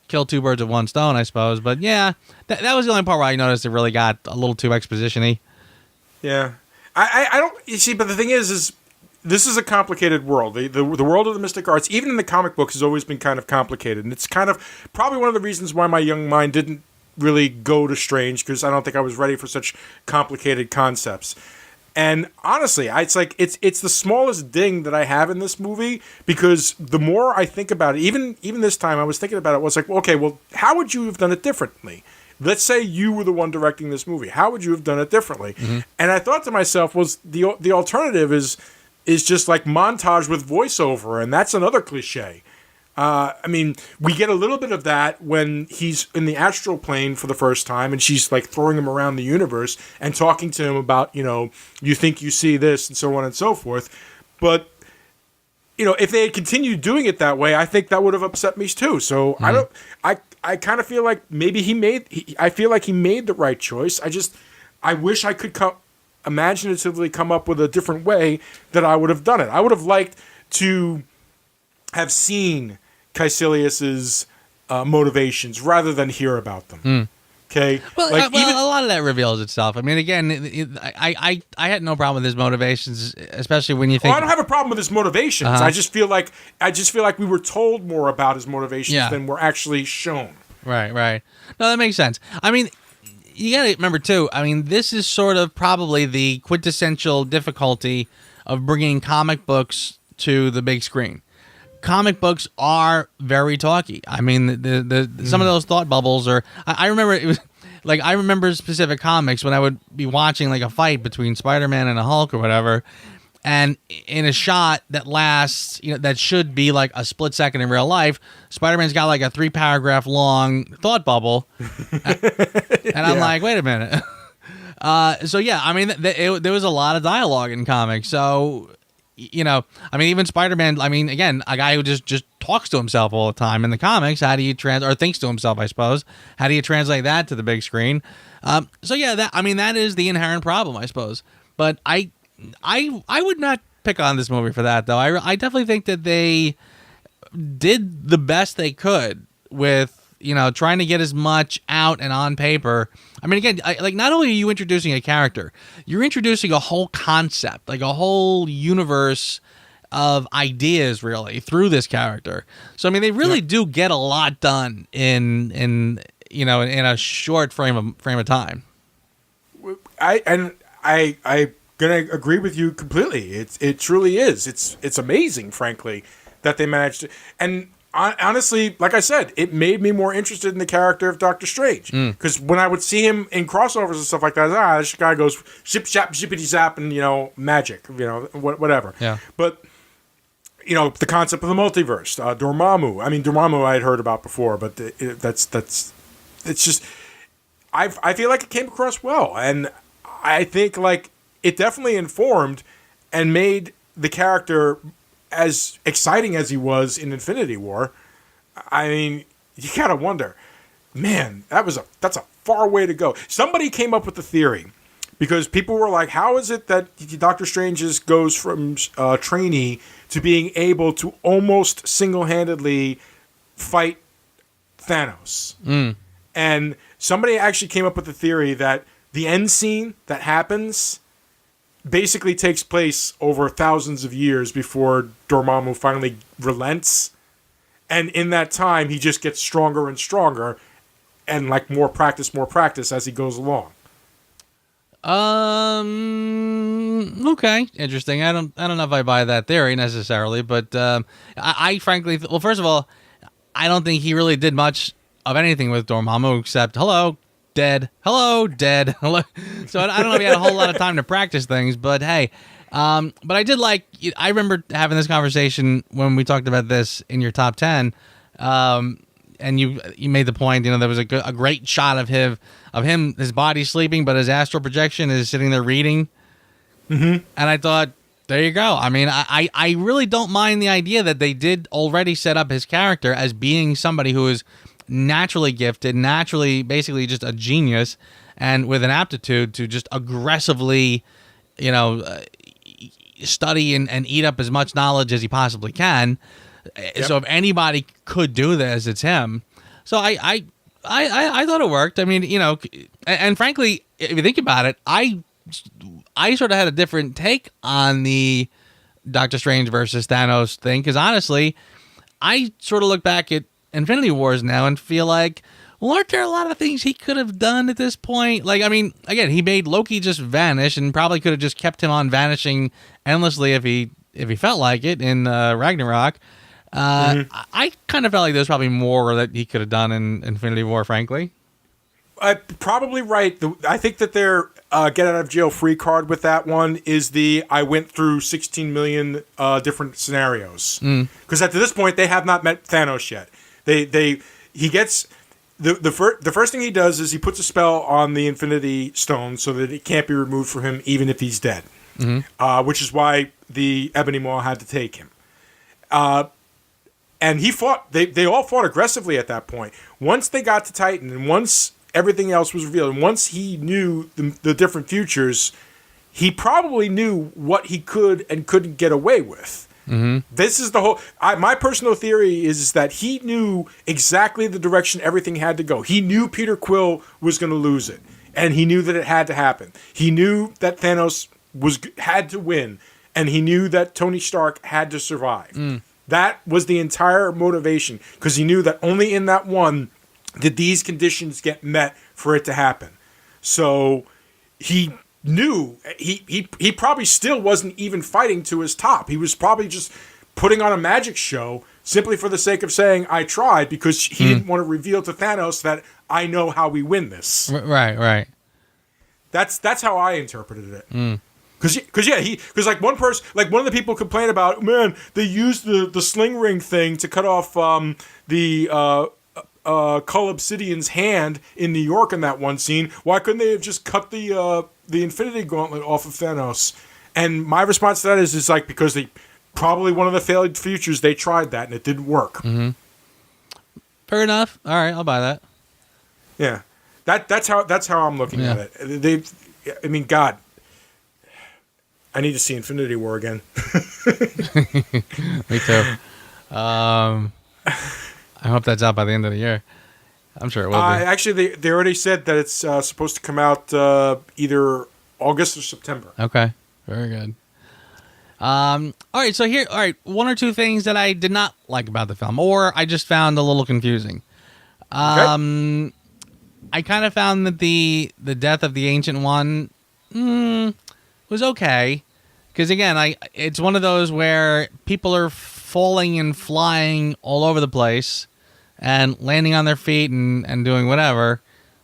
kill two birds with one stone, I suppose. But yeah, that was the only part where I noticed it really got a little too exposition-y. Yeah. I don't... You see, but the thing is this is a complicated world. The world of the mystic arts, even in the comic books, has always been kind of complicated. And it's kind of probably one of the reasons why my young mind didn't really go to Strange, because I don't think I was ready for such complicated concepts. And honestly, it's the smallest ding that I have in this movie, because the more I think about it, even this time I was thinking about it, was like, okay, well, how would you have done it differently? Let's say you were the one directing this movie. How would you have done it differently? Mm-hmm. And I thought to myself, the alternative is just like montage with voiceover, and that's another cliche. We get a little bit of that when he's in the astral plane for the first time, and she's like throwing him around the universe and talking to him about, you think you see this and so on and so forth. But, if they had continued doing it that way, I think that would have upset me too. So I kind of feel like maybe he made the right choice. I wish I could imaginatively come up with a different way that I would have done it. I would have liked to have seen Caecilius's motivations rather than hear about them. Okay. Well, a lot of that reveals itself. I mean, again, I had no problem with his motivations, especially when you think. Well, I don't have a problem with his motivations. I just feel like we were told more about his motivations than were actually shown. Right. No, that makes sense. I mean, you got to remember too. I mean, this is sort of probably the quintessential difficulty of bringing comic books to the big screen. Comic books are very talky. I mean, some of those thought bubbles are. I remember it was like I remember specific comics when I would be watching like a fight between Spider-Man and a Hulk or whatever, And in a shot that lasts, that should be like a split second in real life, Spider-Man's got like a 3-paragraph long thought bubble. And I'm like, wait a minute. So yeah, I mean, there was a lot of dialogue in comics. So, even Spider-Man, again, a guy who just talks to himself all the time in the comics, how do you or thinks to himself, I suppose. How do you translate that to the big screen? So yeah, that is the inherent problem, I suppose. But I would not pick on this movie for that, though. I definitely think that they did the best they could with, trying to get as much out and on paper. I mean, again, not only are you introducing a character, you're introducing a whole concept, like a whole universe of ideas, really, through this character. So, I mean, they really do get a lot done in a short frame of time. I gonna agree with you completely. It truly is. It's amazing, frankly, that they managed to. And honestly, like I said, it made me more interested in the character of Doctor Strange, because when I would see him in crossovers and stuff like that, this guy goes ship shap shippity zap and magic, whatever. Yeah. But the concept of the multiverse, Dormammu. I mean, Dormammu I had heard about before, but it's just I feel like it came across well, and I think like it definitely informed and made the character as exciting as he was in Infinity War. I mean, you gotta wonder, man, that's a far way to go. Somebody came up with the theory, because people were like, how is it that Doctor Strange goes from trainee to being able to almost single-handedly fight Thanos? And somebody actually came up with the theory that the end scene that happens basically takes place over thousands of years before Dormammu finally relents. And in that time, he just gets stronger and stronger, and like more practice as he goes along. Okay, interesting. I don't know if I buy that theory necessarily, but I frankly, well, first of all, I don't think he really did much of anything with Dormammu except hello, dead, hello, dead, hello. So I don't know if he had a whole lot of time to practice things, but hey, but I did like. I remember having this conversation when we talked about this in your top 10. And you made the point, there was a great shot of him, his body sleeping, but his astral projection is sitting there reading. Mm-hmm. And I thought, there you go. I mean, I really don't mind the idea that they did already set up his character as being somebody who is naturally gifted, naturally basically just a genius, and with an aptitude to just aggressively, study and eat up as much knowledge as he possibly can. Yep. So if anybody could do this, it's him. So I thought it worked. I mean, and frankly, if you think about it, I sort of had a different take on the Doctor Strange versus Thanos thing, because honestly, I sort of look back at Infinity Wars now and feel like, well, aren't there a lot of things he could have done at this point? Like, I mean, again, he made Loki just vanish, and probably could have just kept him on vanishing endlessly if he felt like it in Ragnarok. I kind of felt like there's probably more that he could have done in Infinity War, frankly. Probably right. I think that their get out of jail free card with that one is I went through 16 million different scenarios. Because at this point, they have not met Thanos yet. He gets the first thing he does is he puts a spell on the Infinity Stone so that it can't be removed from him even if he's dead. Which is why the Ebony Maw had to take him. And he fought. They all fought aggressively at that point. Once they got to Titan, and once everything else was revealed, and once he knew the different futures, he probably knew what he could and couldn't get away with. This is the whole. My personal theory is that he knew exactly the direction everything had to go. He knew Peter Quill was going to lose it, and he knew that it had to happen. He knew that Thanos had to win, and he knew that Tony Stark had to survive. That was the entire motivation, because he knew that only in that one did these conditions get met for it to happen. So he knew he probably still wasn't even fighting to his top. He was probably just putting on a magic show simply for the sake of saying, I tried, because he didn't want to reveal to Thanos that I know how we win this. Right. That's how I interpreted it. Because like one of the people complained about, man, they used the sling ring thing to cut off the Cull Obsidian's hand in New York in that one scene. Why couldn't they have just cut the Infinity Gauntlet off of Thanos? And my response to that is like, because they probably one of the failed futures, they tried that and it didn't work. Mm-hmm. Fair enough. All right, I'll buy that. Yeah, that's how I'm looking at it. I mean, God, I need to see Infinity War again. Me too. I hope that's out by the end of the year. I'm sure it will be. Actually, they already said that it's supposed to come out either August or September. Okay, very good. All right, so here, one or two things that I did not like about the film, or I just found a little confusing. Okay. I kind of found that the death of the Ancient One was okay, because again, it's one of those where people are falling and flying all over the place and landing on their feet and doing whatever,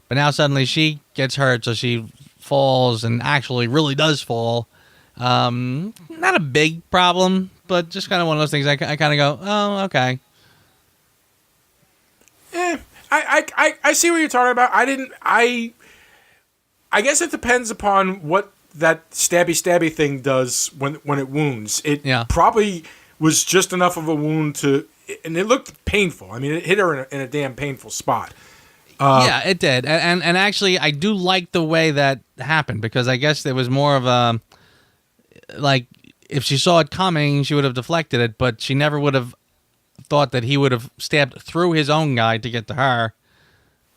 but now suddenly she gets hurt, so she falls and actually really does fall. Not a big problem, but just kind of one of those things I kind of go, oh, okay. I see what you're talking about. I guess it depends upon what that stabby thing does when it wounds. It probably was just enough of a wound and it looked painful. I mean, it hit her in a damn painful spot. Yeah, it did. And actually, I do like the way that happened, because I guess there was more of a, like, if she saw it coming, she would have deflected it, but she never would have thought that he would have stabbed through his own guy to get to her.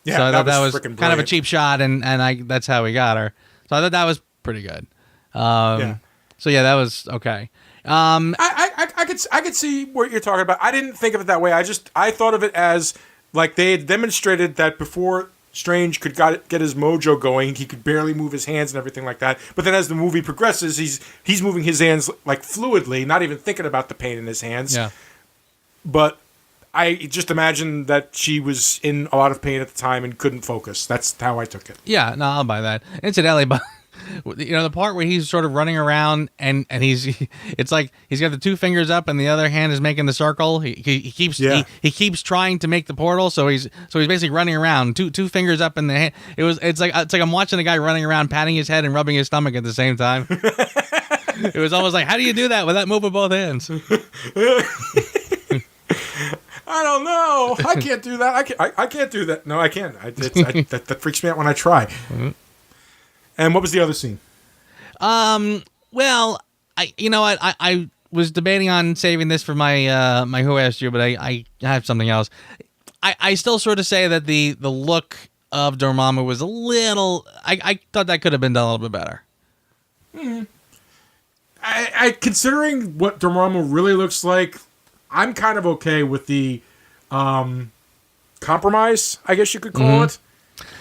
Yeah, so that was kind of a cheap shot, and that's how we got her. So I thought that was pretty good. So yeah, that was okay. I could see what you're talking about. I didn't think of it that way. I thought of it as like they had demonstrated that before Strange could get his mojo going, he could barely move his hands and everything like that. But then as the movie progresses, he's moving his hands like fluidly, not even thinking about the pain in his hands. Yeah. But I just imagined that she was in a lot of pain at the time and couldn't focus. That's how I took it. Yeah, no, I'll buy that. Incidentally, but the part where he's sort of running around and it's like he's got the two fingers up and the other hand is making the circle. He keeps trying to make the portal, so he's basically running around, two fingers up in the hand. It's like I'm watching a guy running around, patting his head and rubbing his stomach at the same time. It was almost like, how do you do that without moving both hands? I don't know. I can't do that. I can't do that. No, I can't. That freaks me out when I try. Mm-hmm. And what was the other scene? Well, I was debating on saving this for my my Who Asked You, but I have something else. I still sort of say that the look of Dormammu was a little. I thought that could have been done a little bit better. Mm-hmm. I considering what Dormammu really looks like, I'm kind of okay with the compromise, I guess you could call it.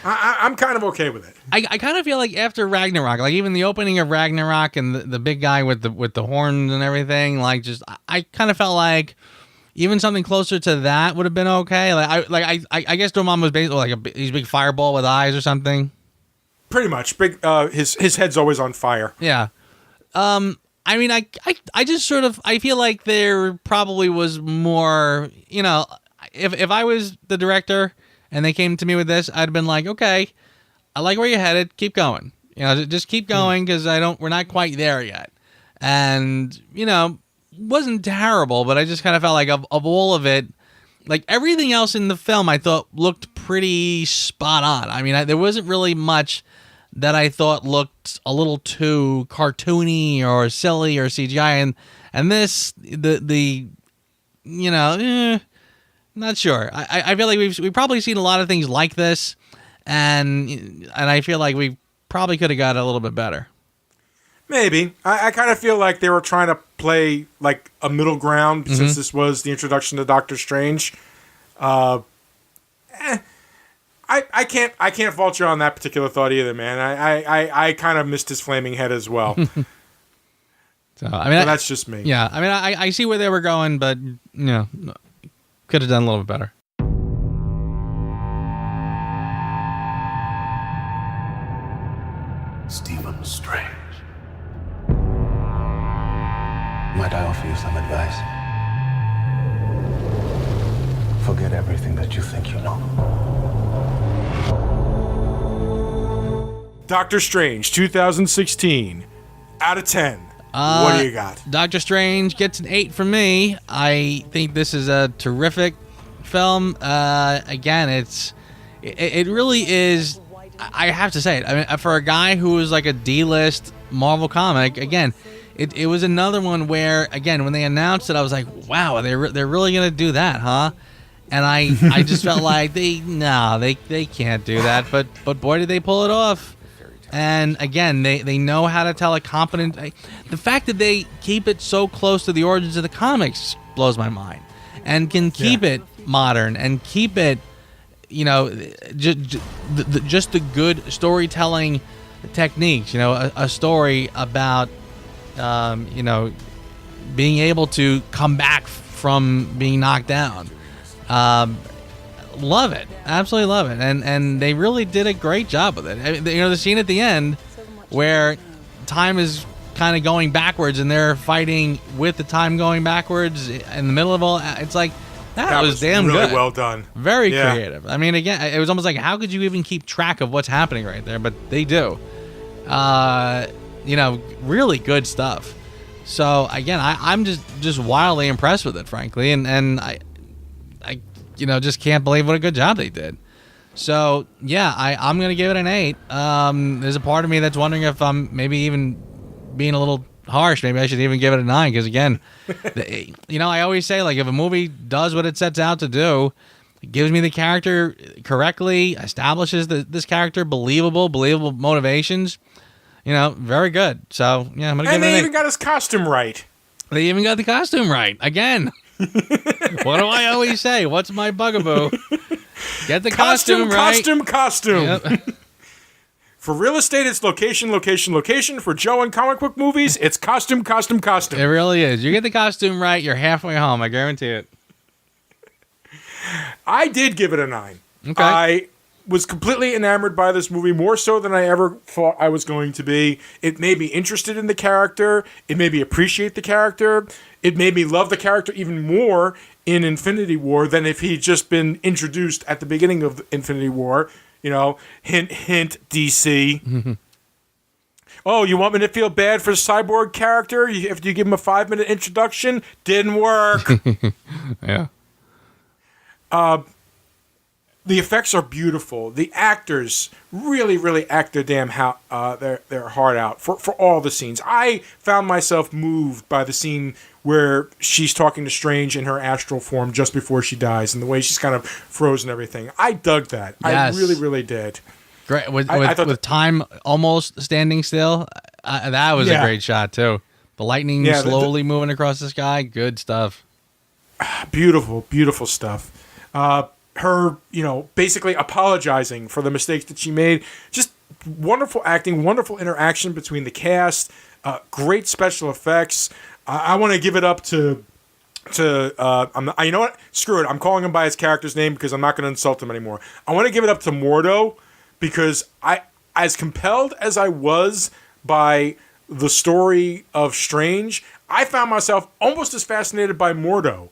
I'm kind of okay with it. I kind of feel like after Ragnarok, like even the opening of Ragnarok and the big guy with the horns and everything, like just I kind of felt like even something closer to that would have been okay. I guess Dormammu was basically like he's a big fireball with eyes or something. Pretty much, big. His head's always on fire. Yeah. I mean, I just sort of I feel like there probably was more. If I was the director and they came to me with this, I'd have been like, okay, I like where you're headed. Keep going. Just keep going, because we're not quite there yet. And, wasn't terrible, but I just kind of felt like of all of it, like everything else in the film I thought looked pretty spot on. I mean, there wasn't really much that I thought looked a little too cartoony or silly or CGI. And this, not sure. I feel like we've probably seen a lot of things like this, and I feel like we probably could have got it a little bit better. Maybe. I kind of feel like they were trying to play like a middle ground since this was the introduction to Doctor Strange. I can't fault you on that particular thought either, man. I kind of missed his flaming head as well. So I mean, that's just me. Yeah, I mean, I see where they were going, but could have done a little bit better. Stephen Strange. Might I offer you some advice? Forget everything that you think you know. Doctor Strange, 2016. Out of 10. What do you got? Doctor Strange gets an 8 from me. I think this is a terrific film. Again, it really is. I have to say it. I mean, for a guy who was like a D-list Marvel comic, again, it was another one where, again, when they announced it, I was like, wow, they're really gonna do that, huh? And I just felt like they can't do that. But boy, did they pull it off. And again, they know how to tell a competent. The fact that they keep it so close to the origins of the comics blows my mind, and can keep it modern and keep it, just the good storytelling techniques. A story about, being able to come back from being knocked down. Love it, absolutely love it, and they really did a great job with it. I mean, the scene at the end where time is kind of going backwards and they're fighting with the time going backwards in the middle of all. It's like that was damn really good, well done, very creative. I mean, again, it was almost like, how could you even keep track of what's happening right there? But they do. Really good stuff. So again, I'm just wildly impressed with it, frankly, and I just can't believe what a good job they did. So yeah, I'm gonna give it an 8. There's a part of me that's wondering if I'm maybe even being a little harsh. Maybe I should even give it a 9, because again, I always say, like, if a movie does what it sets out to do, it gives me the character correctly, establishes this character believable motivations. Very good. So yeah, I'm gonna give it an 8. And they even got his costume right. They even got the costume right again. What do I always say? What's my bugaboo? Get the costume right. Costume. Yep. For real estate, it's location. For Joe and comic book movies, it's costume. It really is. You get the costume right, you're halfway home. I guarantee it. I did give it a 9. Okay. I was completely enamored by this movie, more so than I ever thought I was going to be. It made me interested in the character. It made me appreciate the character. It made me love the character even more in Infinity War than if he'd just been introduced at the beginning of Infinity War. Hint, hint, DC. Oh, you want me to feel bad for the Cyborg character if you give him a 5-minute introduction? Didn't work. Yeah. The effects are beautiful. The actors really, really act their their heart out for all the scenes. I found myself moved by the scene where she's talking to Strange in her astral form just before she dies, and the way she's kind of frozen everything. I dug that. Yes. I really, really did. Great. With time almost standing still, that was a great shot too. The lightning slowly moving across the sky. Good stuff. Beautiful, beautiful stuff. Her, basically apologizing for the mistakes that she made. Just wonderful acting, wonderful interaction between the cast, great special effects. I want to give it up to you know what? Screw it. I'm calling him by his character's name because I'm not going to insult him anymore. I want to give it up to Mordo, because as compelled as I was by the story of Strange, I found myself almost as fascinated by Mordo.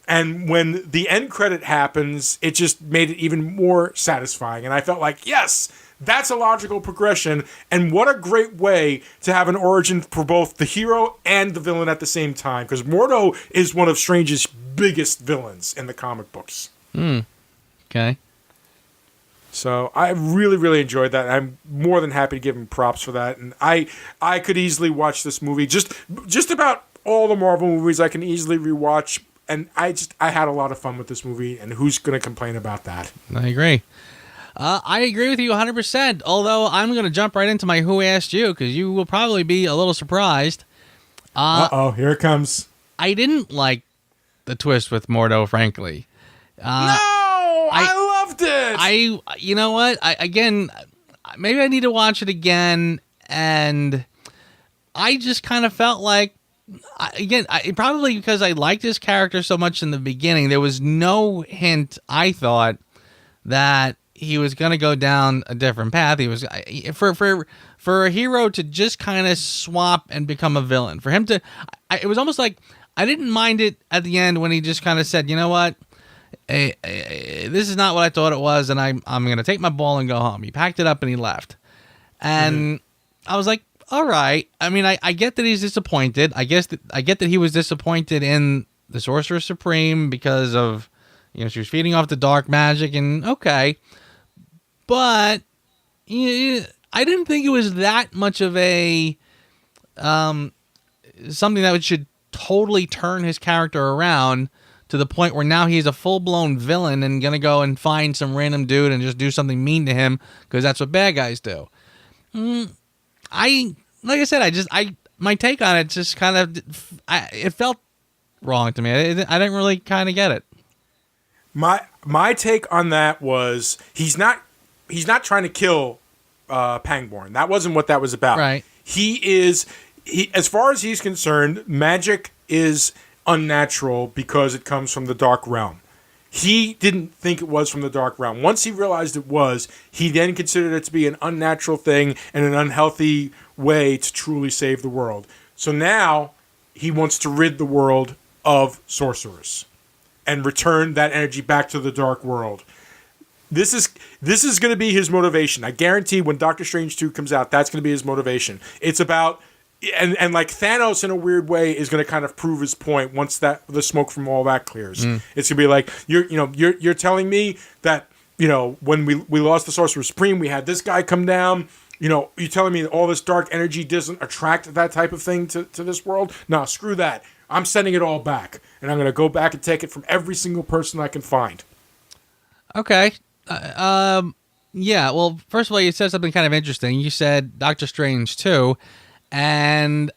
And when the end credit happens, it just made it even more satisfying. And I felt like, yes, that's a logical progression. And what a great way to have an origin for both the hero and the villain at the same time. Because Mordo is one of Strange's biggest villains in the comic books. Okay. So I really, really enjoyed that. I'm more than happy to give him props for that. And I could easily watch this movie. Just about all the Marvel movies I can easily rewatch. And I had a lot of fun with this movie, and who's going to complain about that? I agree. I agree with you 100%, although I'm going to jump right into my Who Asked You, because you will probably be a little surprised. Uh-oh, here it comes. I didn't like the twist with Mordo, frankly. No! I loved it! You know what? Maybe I need to watch it again, and I just kind of felt like, probably because I liked his character so much in the beginning, there was no hint, I thought, that he was going to go down a different path. He was for a hero to just kind of swap and become a villain. For him to, it was almost like I didn't mind it at the end when he just kind of said, you know what, this is not what I thought it was, and I'm going to take my ball and go home. He packed it up and he left, and I was like, all right. I mean, I get that he's disappointed. I get that he was disappointed in the Sorcerer Supreme because of, you know, she was feeding off the dark magic, and okay. But I didn't think it was that much of a something that should totally turn his character around to the point where now he's a full-blown villain and going to go and find some random dude and just do something mean to him because that's what bad guys do. Like I said, my take on it just kind of, it felt wrong to me. I didn't really kind of get it. My take on that was he's not trying to kill Pangborn. That wasn't what that was about. Right. He as far as he's concerned, magic is unnatural because it comes from the Dark Realm. He didn't think it was from the Dark Realm. Once he realized it was, he then considered it to be an unnatural thing and an unhealthy way to truly save the world. So now he wants to rid the world of sorcerers and return that energy back to the dark world. This is going to be his motivation. I guarantee when Doctor Strange 2 comes out, that's going to be his motivation. It's about and like Thanos in a weird way is going to kind of prove his point once that the smoke from all that clears. It's going to be like you're telling me that, you know, when we lost the Sorcerer Supreme, we had this guy come down. You know, you're telling me that all this dark energy doesn't attract that type of thing to this world? No, screw that. I'm sending it all back, and I'm going to go back and take it from every single person I can find. Okay. Yeah, well, first of all, you said something kind of interesting. You said Doctor Strange 2, and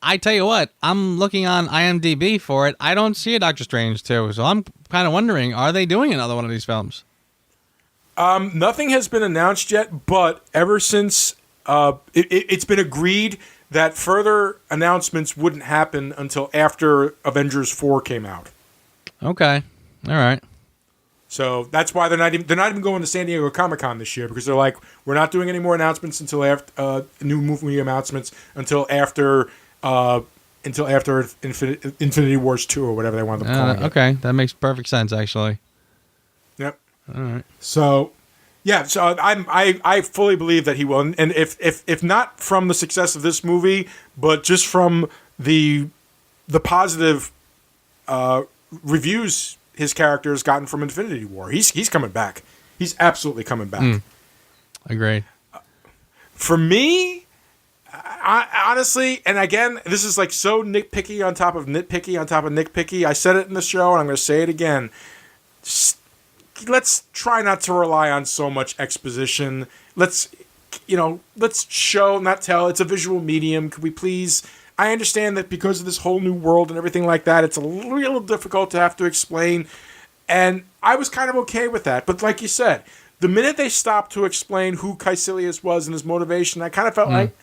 I tell you what, I'm looking on IMDb for it. I don't see a Doctor Strange 2, so I'm kind of wondering, are they doing another one of these films? Nothing has been announced yet, but ever since it's been agreed that further announcements wouldn't happen until after Avengers 4 came out. Okay. All right. So that's why they're not even going to San Diego Comic-Con this year, because they're like, we're not doing any more announcements until after new movie announcements until after Infinity Wars 2 or whatever they want to call it. Okay, that makes perfect sense actually. Yep. All right. So yeah, so I fully believe that he will, and if not from the success of this movie, but just from the positive reviews his character has gotten from Infinity War, he's coming back. He's absolutely coming back. Agreed. For me, I honestly, and again, this is like so nitpicky on top of nitpicky on top of nitpicky. I said it in the show, and I'm going to say it again. Let's try not to rely on so much exposition. Let's show, not tell. It's a visual medium. Could we please? I understand that because of this whole new world and everything like that, it's a little difficult to have to explain. And I was kind of okay with that. But like you said, the minute they stopped to explain who Caecilius was and his motivation, I kind of felt like,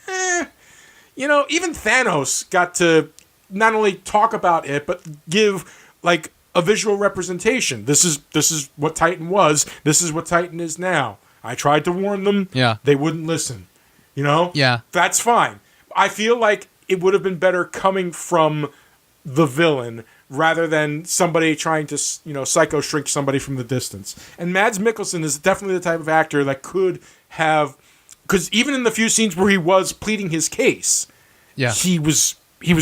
even Thanos got to not only talk about it, but give like a visual representation. This is what Titan was. This is what Titan is now. I tried to warn them. Yeah. They wouldn't listen. Yeah. That's fine. I feel like it would have been better coming from the villain rather than somebody trying to, psycho shrink somebody from the distance. And Mads Mikkelsen is definitely the type of actor that could have, because even in the few scenes where he was pleading his case, he was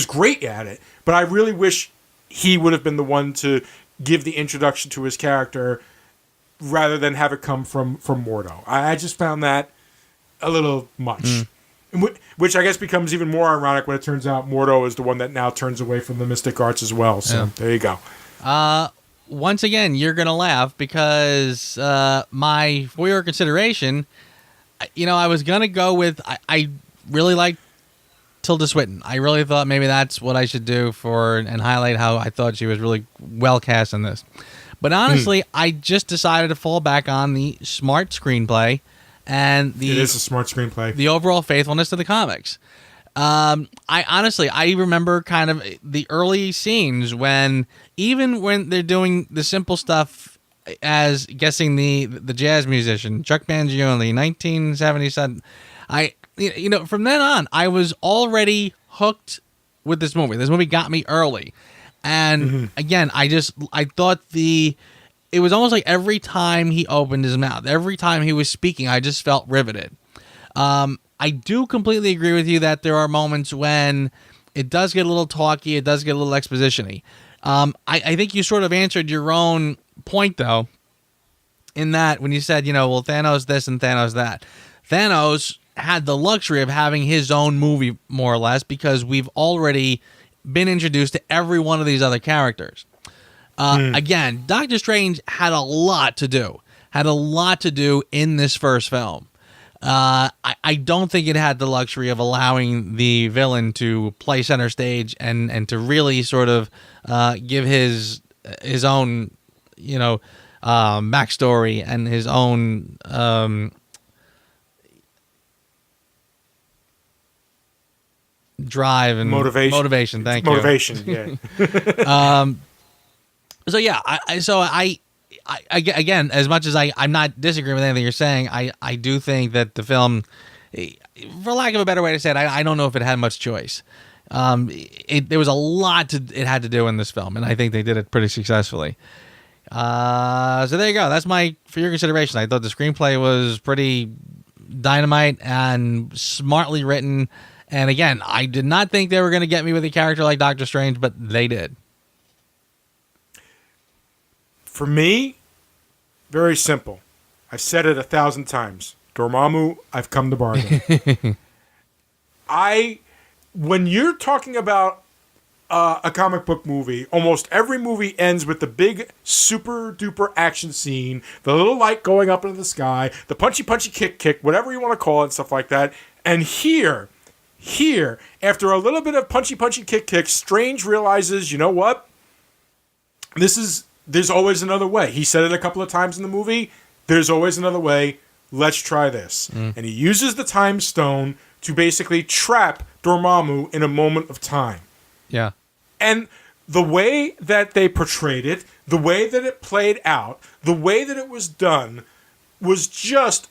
great at it. But I really wish he would have been the one to give the introduction to his character rather than have it come from Mordo. I just found that a little much. Which I guess becomes even more ironic when it turns out Mordo is the one that now turns away from the mystic arts as well. So there you go. Once again, you're going to laugh because my for your consideration, I was going to go with, I really like Tilda Swinton. I really thought maybe that's what I should do and highlight how I thought she was really well cast in this. But honestly, I just decided to fall back on the smart screenplay. And it is a smart screenplay. The overall faithfulness to the comics. I remember kind of the early scenes when they're doing the simple stuff as guessing the jazz musician Chuck Mangione, 1977. From then on, I was already hooked with this movie. This movie got me early, and again, I thought it was almost like every time he opened his mouth, every time he was speaking, I just felt riveted. I do completely agree with you that there are moments when it does get a little talky, it does get a little exposition-y. I think you sort of answered your own point, though, in that when you said, well, Thanos this and Thanos that. Thanos had the luxury of having his own movie, more or less, because we've already been introduced to every one of these other characters. Again, Doctor Strange had a lot to do in this first film. I don't think it had the luxury of allowing the villain to play center stage and to really sort of give his own, backstory and his own drive and motivation. Thank you. Motivation. Yeah. So yeah, I again, as much as I'm not disagreeing with anything you're saying, I do think that the film, for lack of a better way to say it, I don't know if it had much choice. There was a lot it had to do in this film, and I think they did it pretty successfully. So there you go. That's for your consideration. I thought the screenplay was pretty dynamite and smartly written. And again, I did not think they were going to get me with a character like Doctor Strange, but they did. For me, very simple. I've said it 1,000 times. Dormammu, I've come to bargain. When you're talking about a comic book movie, almost every movie ends with the big super duper action scene, the little light going up into the sky, the punchy kick, whatever you want to call it, stuff like that. And here, after a little bit of punchy kick, Strange realizes, you know what? There's always another way. He said it a couple of times in the movie. There's always another way. Let's try this. And he uses the time stone to basically trap Dormammu in a moment of time. Yeah. And the way that they portrayed it, the way that it played out, the way that it was done was just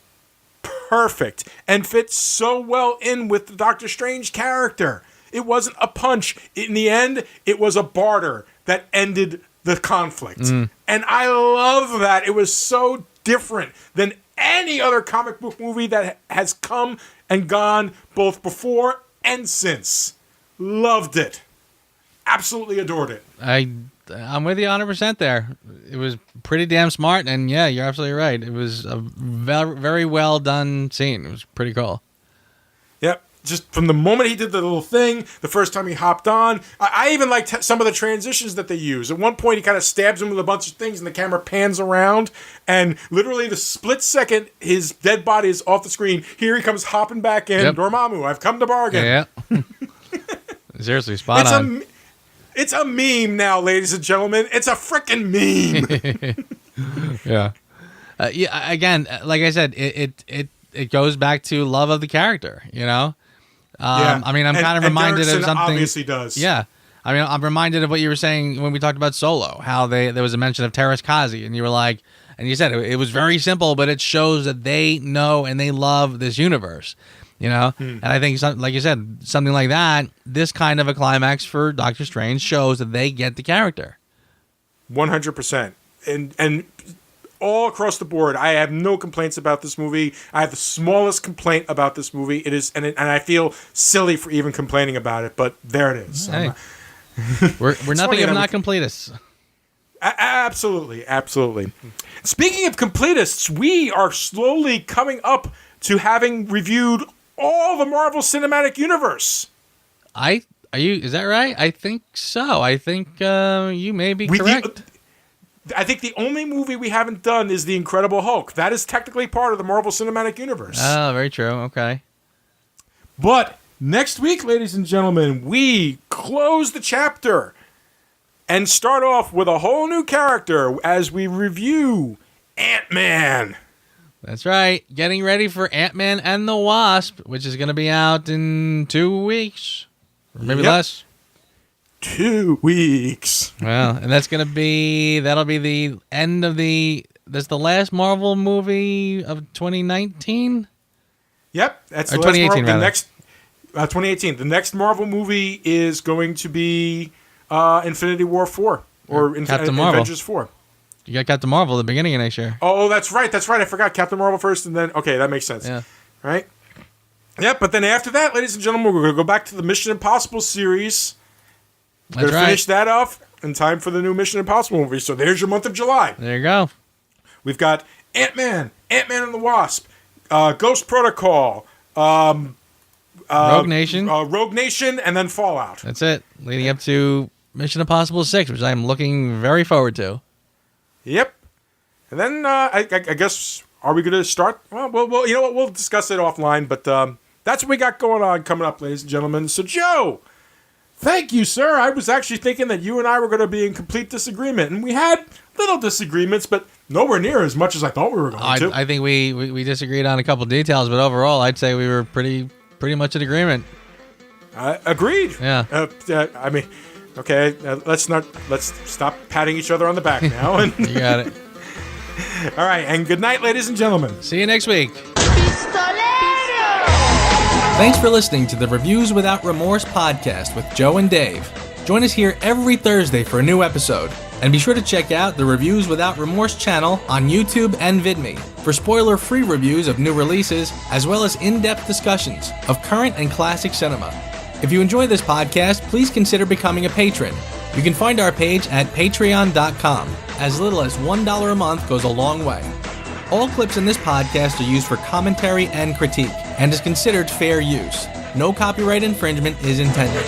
perfect and fit so well in with the Doctor Strange character. It wasn't a punch. In the end, it was a barter that ended the conflict. And I love that. It was so different than any other comic book movie that has come and gone both before and since. Loved it. Absolutely adored it. I'm with you 100% there. It was pretty damn smart, and yeah, you're absolutely right. It was a very, very well done scene. It was pretty cool. Yep. Just from the moment he did the little thing, the first time he hopped on, I even liked some of the transitions that they use. At one point, he kind of stabs him with a bunch of things, and the camera pans around, and literally the split second his dead body is off the screen. Here he comes hopping back in. Yep. Dormammu, I've come to bargain. Yeah. Seriously, spot on. It's a meme now, ladies and gentlemen. It's a freaking meme. Yeah. Yeah. Again, like I said, it goes back to love of the character. Yeah. I mean, I'm kind of reminded of something. Obviously does. Yeah. I mean, I'm reminded of what you were saying when we talked about Solo. How there was a mention of Terrace Kazi, and you were like, and you said it was very simple, but it shows that they know and they love this universe. And I think, like you said, something like that, this kind of a climax for Doctor Strange shows that they get the character. 100%. And all across the board, I have no complaints about this movie. I have the smallest complaint about this movie. It is, and I feel silly for even complaining about it, but there it is. Hey. We're nothing if not completists. Absolutely. Speaking of completists, we are slowly coming up to having reviewed all the Marvel Cinematic Universe. Is that right? I think so. I think you may be correct. I think the only movie we haven't done is The Incredible Hulk. That is technically part of the Marvel Cinematic Universe. Oh, very true. Okay. But next week, ladies and gentlemen, we close the chapter and start off with a whole new character as we review Ant-Man. That's right. Getting ready for Ant-Man and the Wasp, which is going to be out in 2 weeks. Or maybe less. 2 weeks. Well, and that'll be the end of that's the last Marvel movie of 2019? Yep, that's Or the last 2018 Marvel. The rather. next 2018. The next Marvel movie is going to be Infinity War 4 or Captain Marvel. Avengers 4. You got Captain Marvel at the beginning of next year. Oh, that's right. I forgot Captain Marvel first, and then okay, that makes sense. Yeah. Right. Yep. But then after that, ladies and gentlemen, we're going to go back to the Mission Impossible series. We're That's going to finish right. that off in time for the new Mission Impossible movie. So there's your month of July. There you go. We've got Ant-Man and the Wasp, Ghost Protocol, Rogue Nation. Rogue Nation, and then Fallout. That's it. Leading up to Mission Impossible 6, which I'm looking very forward to. Yep. And then I guess, are we going to start? Well, you know what? We'll discuss it offline, but that's what we got going on coming up, ladies and gentlemen. So, Joe, thank you, sir. I was actually thinking that you and I were going to be in complete disagreement, and we had little disagreements, but nowhere near as much as I thought we were going to. I think we disagreed on a couple details, but overall, I'd say we were pretty much in agreement. Agreed. Yeah. I mean, okay, let's stop patting each other on the back now. And You got it. all right, and good night, ladies and gentlemen. See you next week. Thanks for listening to the Reviews Without Remorse podcast with Joe and Dave. Join us here every Thursday for a new episode. And be sure to check out the Reviews Without Remorse channel on YouTube and VidMe for spoiler-free reviews of new releases, as well as in-depth discussions of current and classic cinema. If you enjoy this podcast, please consider becoming a patron. You can find our page at patreon.com. As little as $1 a month goes a long way. All clips in this podcast are used for commentary and critique, and is considered fair use. No copyright infringement is intended.